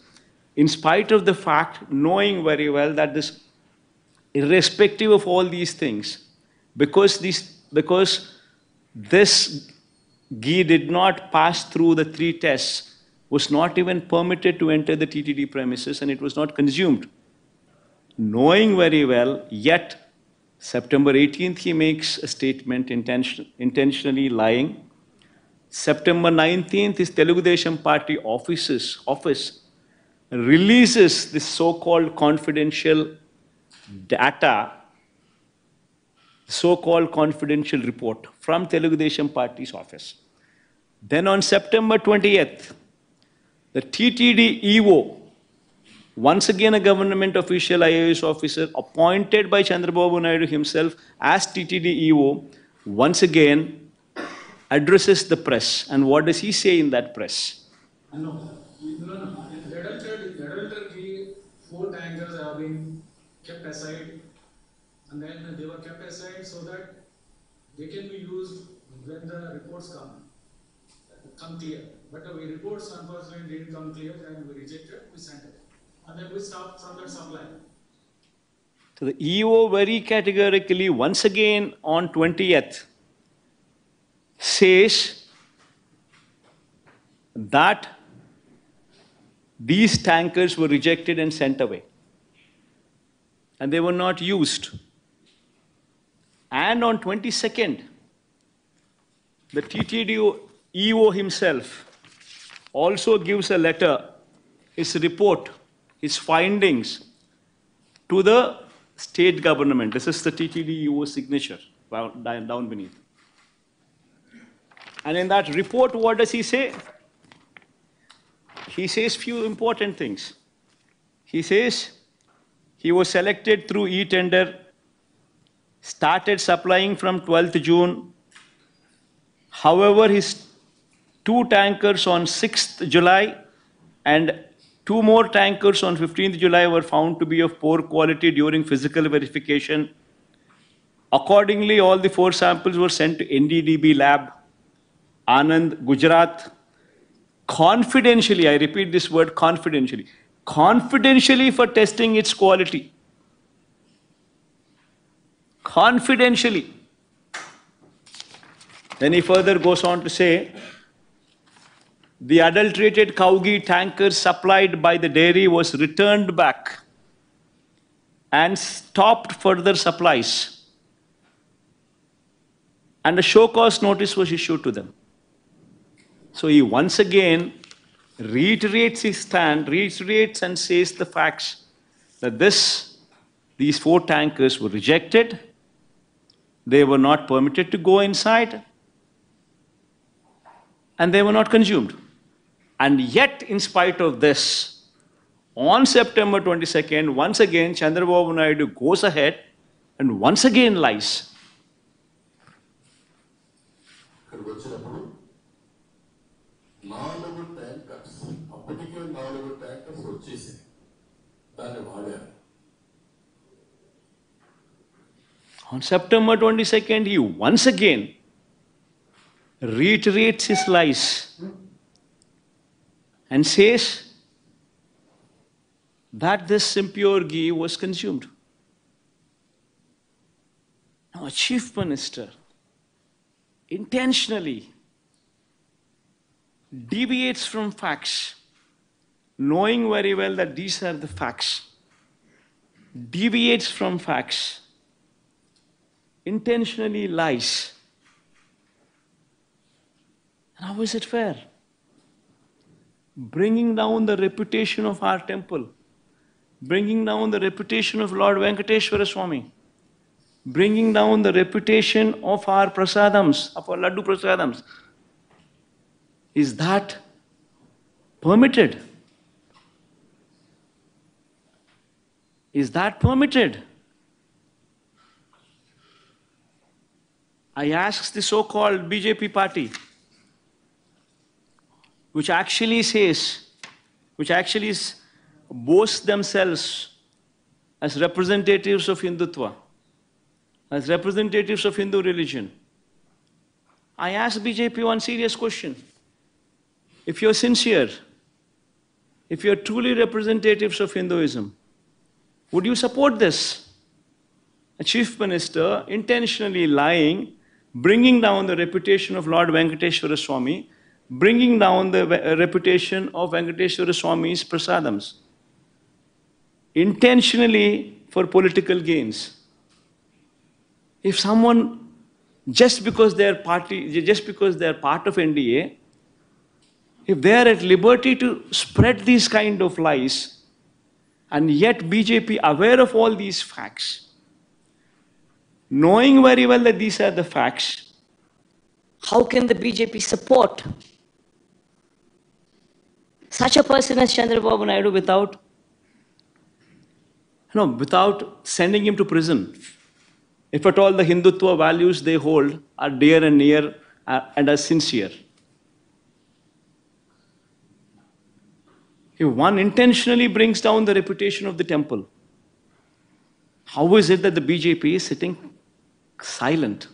in spite of the fact, knowing very well that this, irrespective of all these things, because this ghee did not pass through the 3 tests, was not even permitted to enter the TTD premises, and it was not consumed. Knowing very well, yet September 18th he makes a statement intentionally lying. September 19th his Telugu Desam Party office releases this so-called confidential data, so-called confidential report from Telugu Desam Party's office. Then on September 20th, the TTD EO, once again a government official IAS officer appointed by Chandrababu Naidu himself as TTD EO, once again addresses the press. And what does he say in that press? No. Adulterated ghee, 4 tankers have been kept aside, and then they were kept aside so that they can be used when the reports come clear. But the reports unfortunately didn't come clear, and we rejected, we sent it. And then we stopped from that supply. So the EO very categorically, once again on 20th, says that these tankers were rejected and sent away. And they were not used. And on 22nd, the TTD EO himself also gives a letter, his report, his findings to the state government. This is the TTD EO signature down beneath. And in that report, what does he say? He says few important things. He says he was selected through e-tender, started supplying from 12th June. However, his 2 tankers on 6th July and 2 more tankers on 15th July were found to be of poor quality during physical verification. Accordingly, all the 4 samples were sent to NDDB lab, Anand, Gujarat, confidentially, I repeat this word confidentially for testing its quality. Confidentially. Then he further goes on to say, the adulterated cow ghee tanker supplied by the dairy was returned back and stopped further supplies. And a show cause notice was issued to them. So he once again reiterates his stand, reiterates and says the facts that these 4 tankers were rejected, they were not permitted to go inside, and they were not consumed. And yet, in spite of this, on September 22nd, once again, Chandrababu Naidu goes ahead and once again lies. ఇక్కడికి వచ్చినప్పుడు 4 tankers, అప్పటికే 4 tankers వచ్చేసాయి, దాన్ని వాడారు. On September 22nd, he once again reiterates his lies and says that this impure ghee was consumed. Now, a chief minister intentionally deviates from facts, knowing very well that these are the facts, deviates from facts, intentionally lies. How is it fair? bringing down the reputation of our temple, bringing down the reputation of Lord Venkateshwara Swami, bringing down the reputation of our prasadams, of our laddu prasadams. Is that permitted? Is that permitted? I ask the so-called BJP party, which actually boasts themselves as representatives of Hindutva, as representatives of Hindu religion. I ask BJP one serious question. If you're sincere, if you're truly representatives of Hinduism, would you support this? A chief minister intentionally lying, bringing down the reputation of Lord Venkateshwara Swami, bringing down the reputation of Venkateshwara Swami's prasadams, intentionally for political gains. If someone, just because they're part of NDA, if they are at liberty to spread these kind of lies, and yet BJP aware of all these facts, knowing very well that these are the facts, How can the BJP support such a person as Chandrababu Naidu without sending him to prison? If at all the Hindutva values they hold are dear and near and are sincere. If one intentionally brings down the reputation of the temple, how is it that the BJP is sitting silent?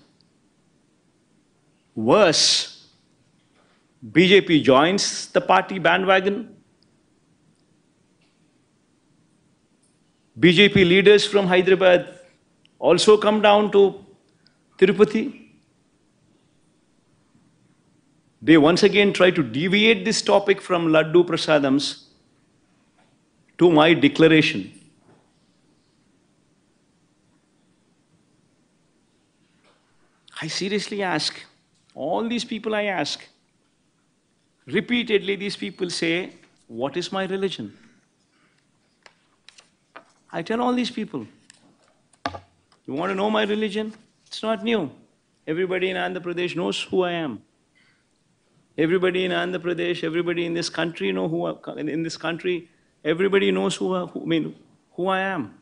Worse, BJP joins the party bandwagon. BJP leaders from Hyderabad also come down to Tirupati. They once again try to deviate this topic from Laddu Prasadams to my declaration. I seriously ask, all these people I ask, repeatedly these people say, what is my religion? I tell all these people, you want to know my religion? It's not new. Everybody in Andhra Pradesh knows who I am. Everybody in Andhra Pradesh, everybody in this country know everybody knows who I am.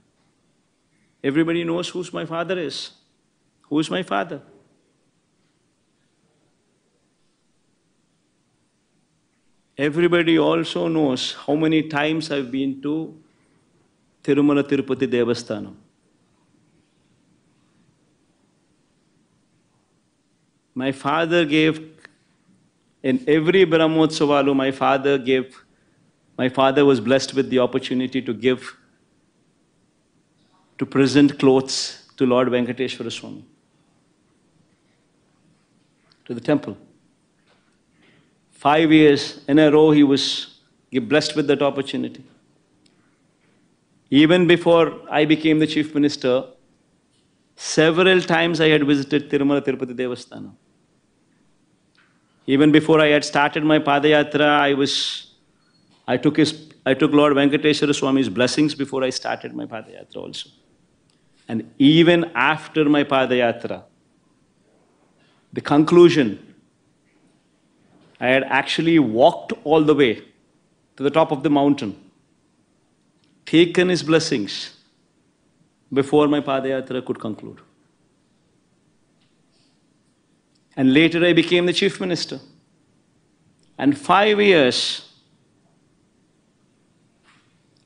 Everybody knows who my father is. Who is my father? Everybody also knows how many times I've been to Tirumala Tirupati Devasthanam. My father gave, in every Brahmotsavu, my father was blessed with the opportunity to present clothes to Lord Venkateshwara Swami, to the temple. 5 years in a row he was blessed with that opportunity. Even before I became the chief minister, several times I had visited Tirumala Tirupati Devasthanam. Even before I had started my Padayatra, I took Lord Venkateshwara Swami's blessings before I started my Padayatra also. And even after my Padayatra, the conclusion, I had actually walked all the way to the top of the mountain, taken his blessings before my Padayatra could conclude. And later I became the chief minister. And 5 years,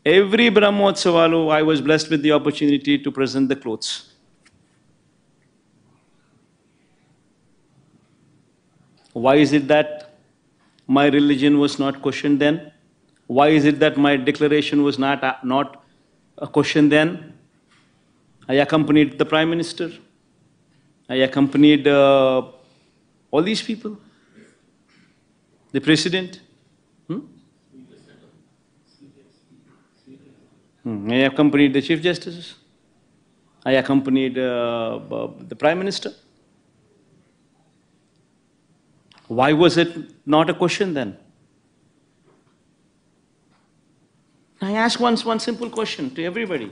every Brahmotsavu, I was blessed with the opportunity to present the clothes. Why is it that my religion was not questioned then? Why is it that my declaration was not a question then? I accompanied the Prime Minister. I accompanied all these people. The President. I accompanied the Chief Justices. I accompanied the Prime Minister. Why was it not a question then? I ask one simple question to everybody.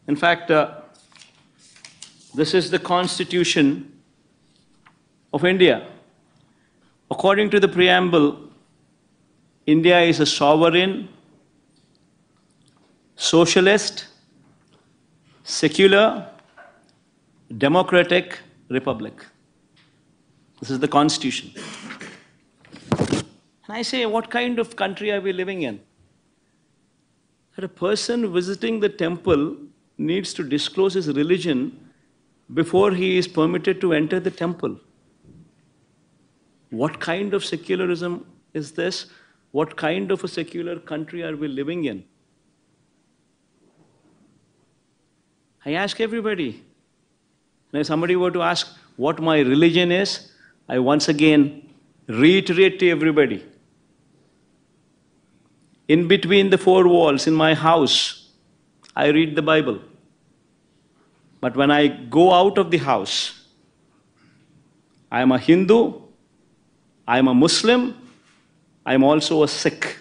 In fact, this is the Constitution of India. According to the preamble, India is a sovereign, socialist, secular, democratic republic. This is the Constitution. And I say, what kind of country are we living in? That a person visiting the temple needs to disclose his religion before he is permitted to enter the temple. What kind of secularism is this? What kind of a secular country are we living in? I ask everybody. And if somebody were to ask what my religion is, I once again reiterate to everybody. In between the four walls in my house, I read the Bible. But when I go out of the house, I am a Hindu, I am a Muslim, I am also a Sikh.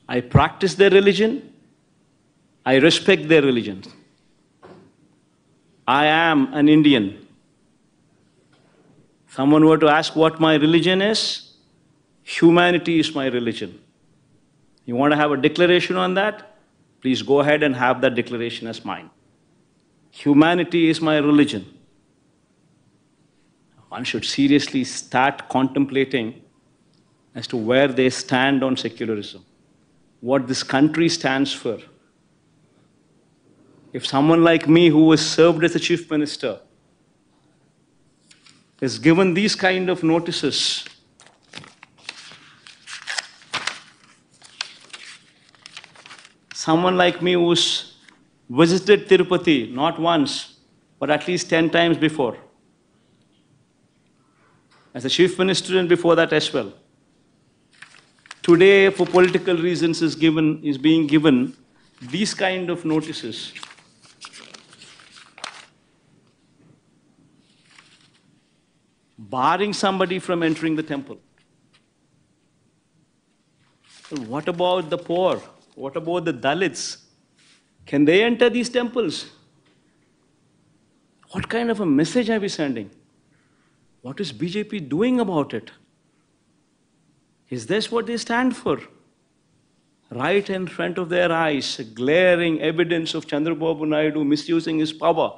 I practice their religion, I respect their religion. I am an Indian. Someone were to ask what my religion is, humanity is my religion. You want to have a declaration on that? Please go ahead and have that declaration as mine. Humanity is my religion. One should seriously start contemplating as to where they stand on secularism, what this country stands for. If someone like me who was served as a chief minister is given these kind of notices, someone like me who's visited Tirupati not once, but at least 10 times before, as a chief minister and before that as well, today for political reasons is being given these kind of notices. Barring somebody from entering the temple. What about the poor? What about the Dalits? Can they enter these temples? What kind of a message are we sending? What is BJP doing about it? Is this what they stand for? Right in front of their eyes, glaring evidence of Chandrababu Naidu misusing his power,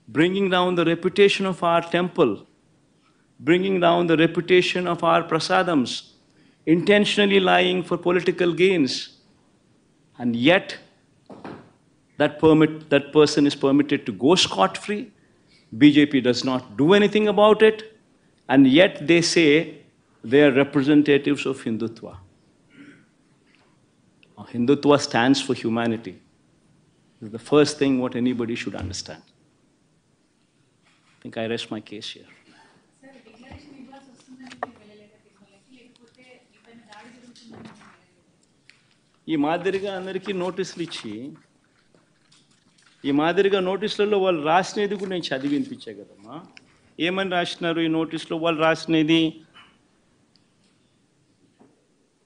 bringing down the reputation of our temple, bringing down the reputation of our prasadams, intentionally lying for political gains, and yet that person is permitted to go scot-free. BJP does not do anything about it, and yet they say they are representatives of Hindutva. Hindutva stands for humanity. This is the first thing what anybody should understand. I think I rest my case here. ఈ మాదిరిగా అందరికీ నోటీసులు ఇచ్చి ఈ మాదిరిగా నోటీసులలో వాళ్ళు రాసినది కూడా నేను చదివి వినిపించే కదమ్మా. ఏమని రాసినారు ఈ నోటీసులో? వాళ్ళు రాసినది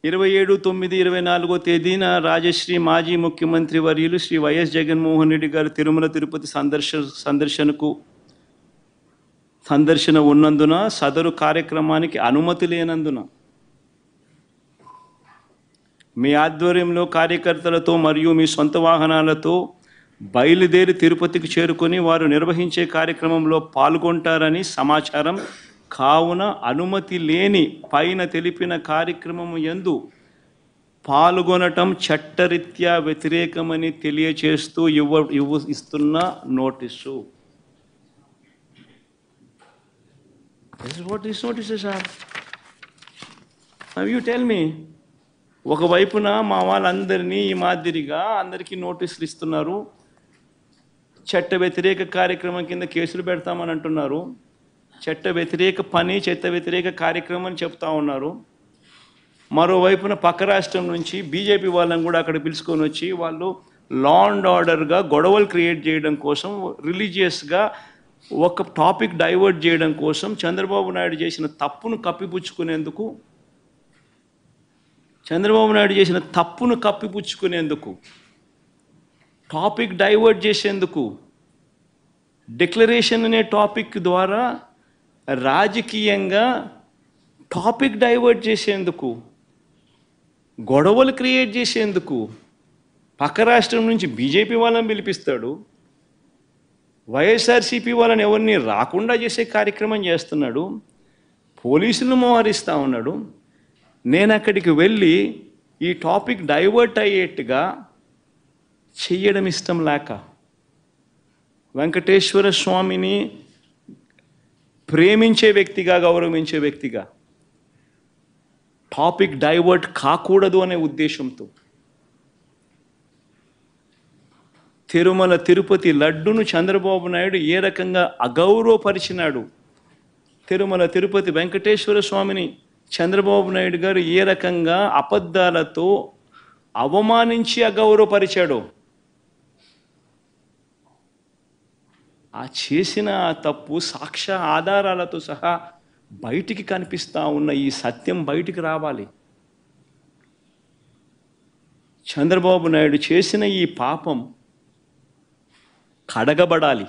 27/9/24 తేదీన రాజశ్రీ మాజీ ముఖ్యమంత్రి వర్యులు శ్రీ వైఎస్ జగన్మోహన్ రెడ్డి గారు తిరుమల తిరుపతి సందర్శన ఉన్నందున సదరు కార్యక్రమానికి అనుమతి లేనందున మీ ఆధ్వర్యంలో కార్యకర్తలతో మరియు మీ సొంత వాహనాలతో బయలుదేరి తిరుపతికి చేరుకొని వారు నిర్వహించే కార్యక్రమంలో పాల్గొంటారని సమాచారం. కావున అనుమతి లేని పైన తెలిపిన కార్యక్రమం యందు పాల్గొనటం చట్టరీత్యా వ్యతిరేకమని తెలియచేస్తూ ఇస్తున్న notice. This is what these notices are. Now you tell me, ఒకవైపున మా వాళ్ళందరినీ ఈ మాదిరిగా అందరికీ నోటీసులు ఇస్తున్నారు, చట్ట వ్యతిరేక కార్యక్రమం కింద కేసులు పెడతామని అంటున్నారు, చట్ట వ్యతిరేక పని చట్ట వ్యతిరేక కార్యక్రమం అని చెప్తా ఉన్నారు. మరోవైపున పక్క రాష్ట్రం నుంచి బీజేపీ వాళ్ళని కూడా అక్కడ పిలుచుకొని వచ్చి వాళ్ళు లా అండ్ ఆర్డర్గా గొడవలు క్రియేట్ చేయడం కోసం రిలీజియస్గా ఒక టాపిక్ డైవర్ట్ చేయడం కోసం చంద్రబాబు నాయుడు చేసిన తప్పును కప్పిపుచ్చుకునేందుకు టాపిక్ డైవర్ట్ చేసేందుకు డిక్లరేషన్ అనే టాపిక్ ద్వారా రాజకీయంగా టాపిక్ డైవర్ట్ చేసేందుకు, గొడవలు క్రియేట్ చేసేందుకు పక్క రాష్ట్రం నుంచి బీజేపీ వాళ్ళని పిలిపిస్తాడు, వైఎస్ఆర్సీపీ వాళ్ళని ఎవరిని రాకుండా చేసే కార్యక్రమం చేస్తున్నాడు, పోలీసులను మోహరిస్తూ ఉన్నాడు. నేను అక్కడికి వెళ్ళి ఈ టాపిక్ డైవర్ట్ అయ్యేట్టుగా చెయ్యడం ఇష్టం లేక, వెంకటేశ్వర స్వామిని ప్రేమించే వ్యక్తిగా, గౌరవించే వ్యక్తిగా టాపిక్ డైవర్ట్ కాకూడదు అనే ఉద్దేశంతో తిరుమల తిరుపతి లడ్డును చంద్రబాబు నాయుడు ఏ రకంగా అగౌరవపరిచినాడు, తిరుమల తిరుపతి వెంకటేశ్వర స్వామిని చంద్రబాబు నాయుడు గారు ఏ రకంగా అబద్ధాలతో అవమానించి అగౌరవపరిచాడో, ఆ చేసిన ఆ తప్పు సాక్ష్య ఆధారాలతో సహా బయటికి కనిపిస్తూ ఉన్న ఈ సత్యం బయటికి రావాలి. చంద్రబాబు నాయుడు చేసిన ఈ పాపం కడగబడాలి.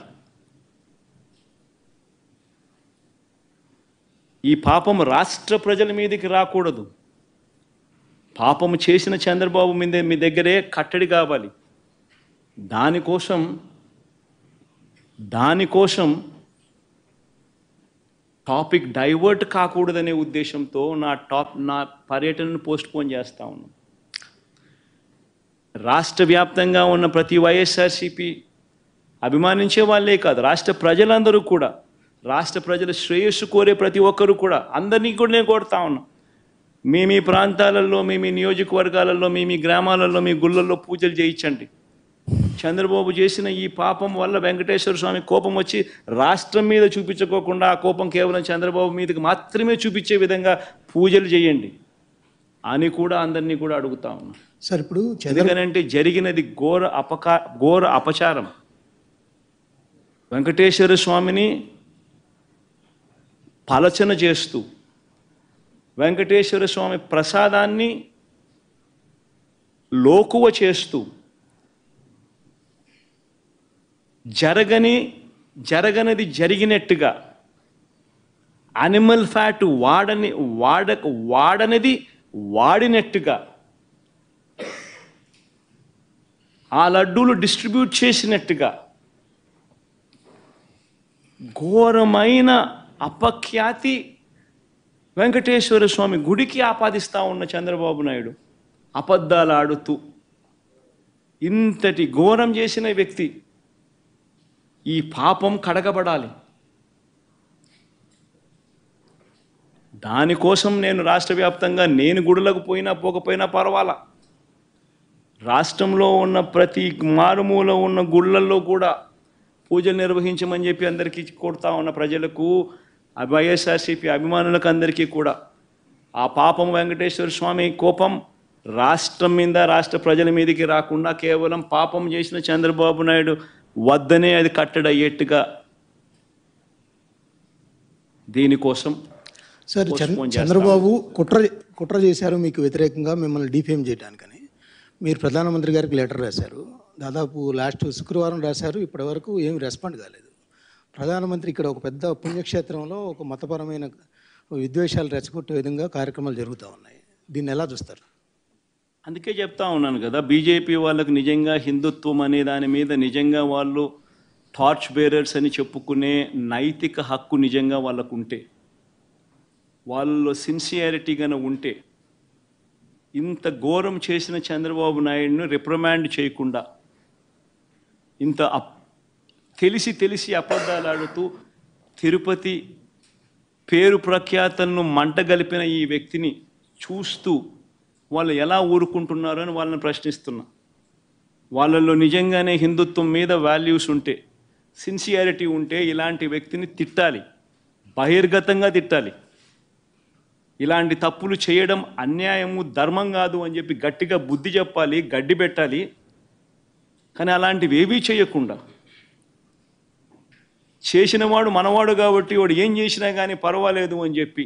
ఈ పాపం రాష్ట్ర ప్రజల మీదకి రాకూడదు. పాపము చేసిన చంద్రబాబు మీద మీ దగ్గరే కట్టడి కావాలి. దానికోసం టాపిక్ డైవర్ట్ కాకూడదనే ఉద్దేశంతో నా పర్యటనను పోస్ట్పోన్ చేస్తూ ఉన్నాం. రాష్ట్ర వ్యాప్తంగా ఉన్న ప్రతి వైఎస్ఆర్సీపీ అభిమానించే వాళ్ళే కాదు, రాష్ట్ర ప్రజలందరూ కూడా, రాష్ట్ర ప్రజల శ్రేయస్సు కోరే ప్రతి ఒక్కరూ కూడా, అందరినీ కూడా నేను కోరుతా ఉన్నా, మీ ప్రాంతాలలో, మీ నియోజకవర్గాలలో, మీ గ్రామాలలో, మీ గుళ్ళల్లో పూజలు చేయించండి. చంద్రబాబు చేసిన ఈ పాపం వల్ల వెంకటేశ్వర స్వామి కోపం వచ్చి రాష్ట్రం మీద చూపించుకోకుండా ఆ కోపం కేవలం చంద్రబాబు మీదకి మాత్రమే చూపించే విధంగా పూజలు చేయండి అని కూడా అందరినీ కూడా అడుగుతా ఉన్నా. సార్, ఇప్పుడు ఎందుకనంటే జరిగినది ఘోర అపచారం. వెంకటేశ్వర స్వామిని పలచన చేస్తూ, వెంకటేశ్వర స్వామి ప్రసాదాన్ని లోకువ చేస్తూ, జరగనది జరిగినట్టుగా, అనిమల్ ఫ్యాట్ వాడనిది వాడినట్టుగా, ఆ లడ్డూలు డిస్ట్రిబ్యూట్ చేసినట్టుగా ఘోరమైన అపఖ్యాతి వెంకటేశ్వర స్వామి గుడికి ఆపాదిస్తూ ఉన్న చంద్రబాబు నాయుడు అబద్ధాలు ఆడుతూ ఇంతటి ఘోరం చేసిన వ్యక్తి, ఈ పాపం కడగబడాలి. దానికోసం నేను రాష్ట్ర వ్యాప్తంగా నేను గుడులకు పోకపోయినా పర్వాలా, రాష్ట్రంలో ఉన్న ప్రతి మారుమూల ఉన్న గుళ్ళల్లో కూడా పూజలు నిర్వహించమని చెప్పి అందరికీ కోరుతా ఉన్న ప్రజలకు, వైఎస్ఆర్సీపీ అభిమానులకు అందరికీ కూడా ఆ పాపం వెంకటేశ్వర స్వామి కోపం రాష్ట్రం మీద, రాష్ట్ర ప్రజల మీదకి రాకుండా కేవలం పాపం చేసిన చంద్రబాబు నాయుడు వద్దనే అది కట్టడయ్యేట్టుగా దీనికోసం సార్, చంద్రబాబు కుట్ర చేశారు మీకు వ్యతిరేకంగా, మిమ్మల్ని డిఫేమ్ చేయడానికని మీరు ప్రధానమంత్రి గారికి లెటర్ రాశారు. దాదాపు లాస్ట్ శుక్రవారం రాశారు. ఇప్పటి వరకు ఏమి రెస్పాండ్ కాలేదు. ప్రధానమంత్రి ఇక్కడ ఒక పెద్ద పుణ్యక్షేత్రంలో ఒక మతపరమైన విద్వేషాలు రెచ్చగొట్టే విధంగా కార్యక్రమాలు జరుగుతూ ఉన్నాయి. దీన్ని ఎలా చూస్తారు? అందుకే చెప్తా ఉన్నాను కదా, బీజేపీ వాళ్ళకు నిజంగా హిందుత్వం అనే దాని మీద నిజంగా వాళ్ళు టార్చ్ బేరర్స్ అని చెప్పుకునే నైతిక హక్కు నిజంగా వాళ్ళకు ఉంటే, వాళ్ళలో సిన్సియారిటీగానే ఉంటే, ఇంత ఘోరం చేసిన చంద్రబాబు నాయుడును రిప్రమాండ్ చేయకుండా, ఇంత తెలిసి అబద్ధాలు ఆడుతూ తిరుపతి పేరు ప్రఖ్యాతలను మంటగలిపిన ఈ వ్యక్తిని చూస్తూ వాళ్ళు ఎలా ఊరుకుంటున్నారు అని వాళ్ళని ప్రశ్నిస్తున్నా. వాళ్ళల్లో నిజంగానే హిందుత్వం మీద వాల్యూస్ ఉంటే, సిన్సియారిటీ ఉంటే ఇలాంటి వ్యక్తిని తిట్టాలి, బహిర్గతంగా తిట్టాలి. ఇలాంటి తప్పులు చేయడం అన్యాయము, ధర్మం కాదు అని చెప్పి గట్టిగా బుద్ధి చెప్పాలి, గడ్డి పెట్టాలి. కానీ అలాంటివి ఏవీ చేయకుండా చేసినవాడు మనవాడు కాబట్టి వాడు ఏం చేసినా కానీ పర్వాలేదు అని చెప్పి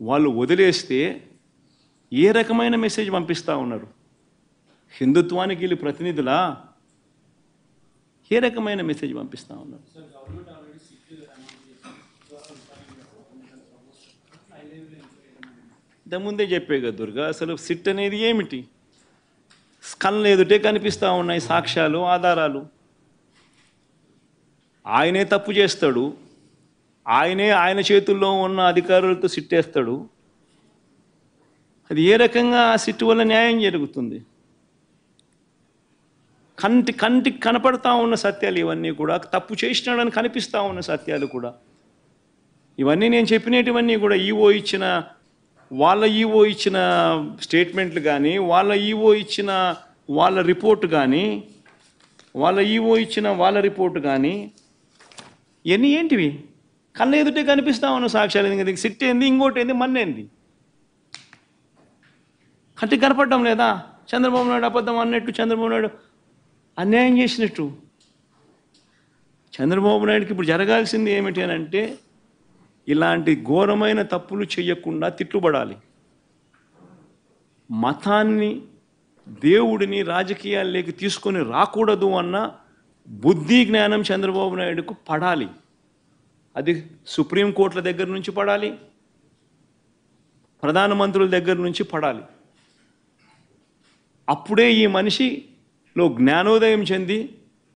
వాళ్ళు వదిలేస్తే ఏ రకమైన మెసేజ్ పంపిస్తూ ఉన్నారు? హిందుత్వానికి వీళ్ళు ప్రతినిధులా? ఏ రకమైన మెసేజ్ పంపిస్తూ ఉన్నారు? ఇంతకుముందే చెప్పే కదా దుర్గా, అసలు సిట్ అనేది ఏమిటి? కళ్ళు ఎదుటే కనిపిస్తూ ఉన్నాయి సాక్ష్యాలు, ఆధారాలు. ఆయనే తప్పు చేస్తాడు, ఆయన చేతుల్లో ఉన్న అధికారులతో సిట్టేస్తాడు. అది ఏ రకంగా ఆ సిట్టు వల్ల న్యాయం జరుగుతుంది? కంటికి కనపడతా ఉన్న సత్యాలు ఇవన్నీ కూడా, తప్పు చేసినాడని కనిపిస్తూ ఉన్న సత్యాలు కూడా. ఇవన్నీ నేను చెప్పినటువన్నీ కూడా వాళ్ళ ఈవో ఇచ్చిన స్టేట్మెంట్లు కానీ, వాళ్ళ ఈవో ఇచ్చిన వాళ్ళ రిపోర్టు కానీ, ఇవన్నీ ఏంటివి? కళ్ళ ఎదుటే కనిపిస్తూ ఉన్న సాక్ష్యాలు. దీనికి సిట్ ఏంది, ఇంకోటి ఏంది, మన్నేంది? కంటికి కనపడడం లేదా? చంద్రబాబు నాయుడు అబద్ధం అన్నట్టు, చంద్రబాబు నాయుడు అన్యాయం చేసినట్టు. చంద్రబాబు నాయుడుకి ఇప్పుడు జరగాల్సింది ఏమిటి అని అంటే, ఇలాంటి ఘోరమైన తప్పులు చేయకుండా తిట్టుబడాలి. మతాన్ని, దేవుడిని రాజకీయాల్లోకి తీసుకొని రాకూడదు అన్న బుద్ధి జ్ఞానం చంద్రబాబు నాయుడుకు పడాలి. అది సుప్రీంకోర్టుల దగ్గర నుంచి పడాలి, ప్రధానమంత్రుల దగ్గర నుంచి పడాలి. అప్పుడే ఈ మనిషిలో జ్ఞానోదయం చెంది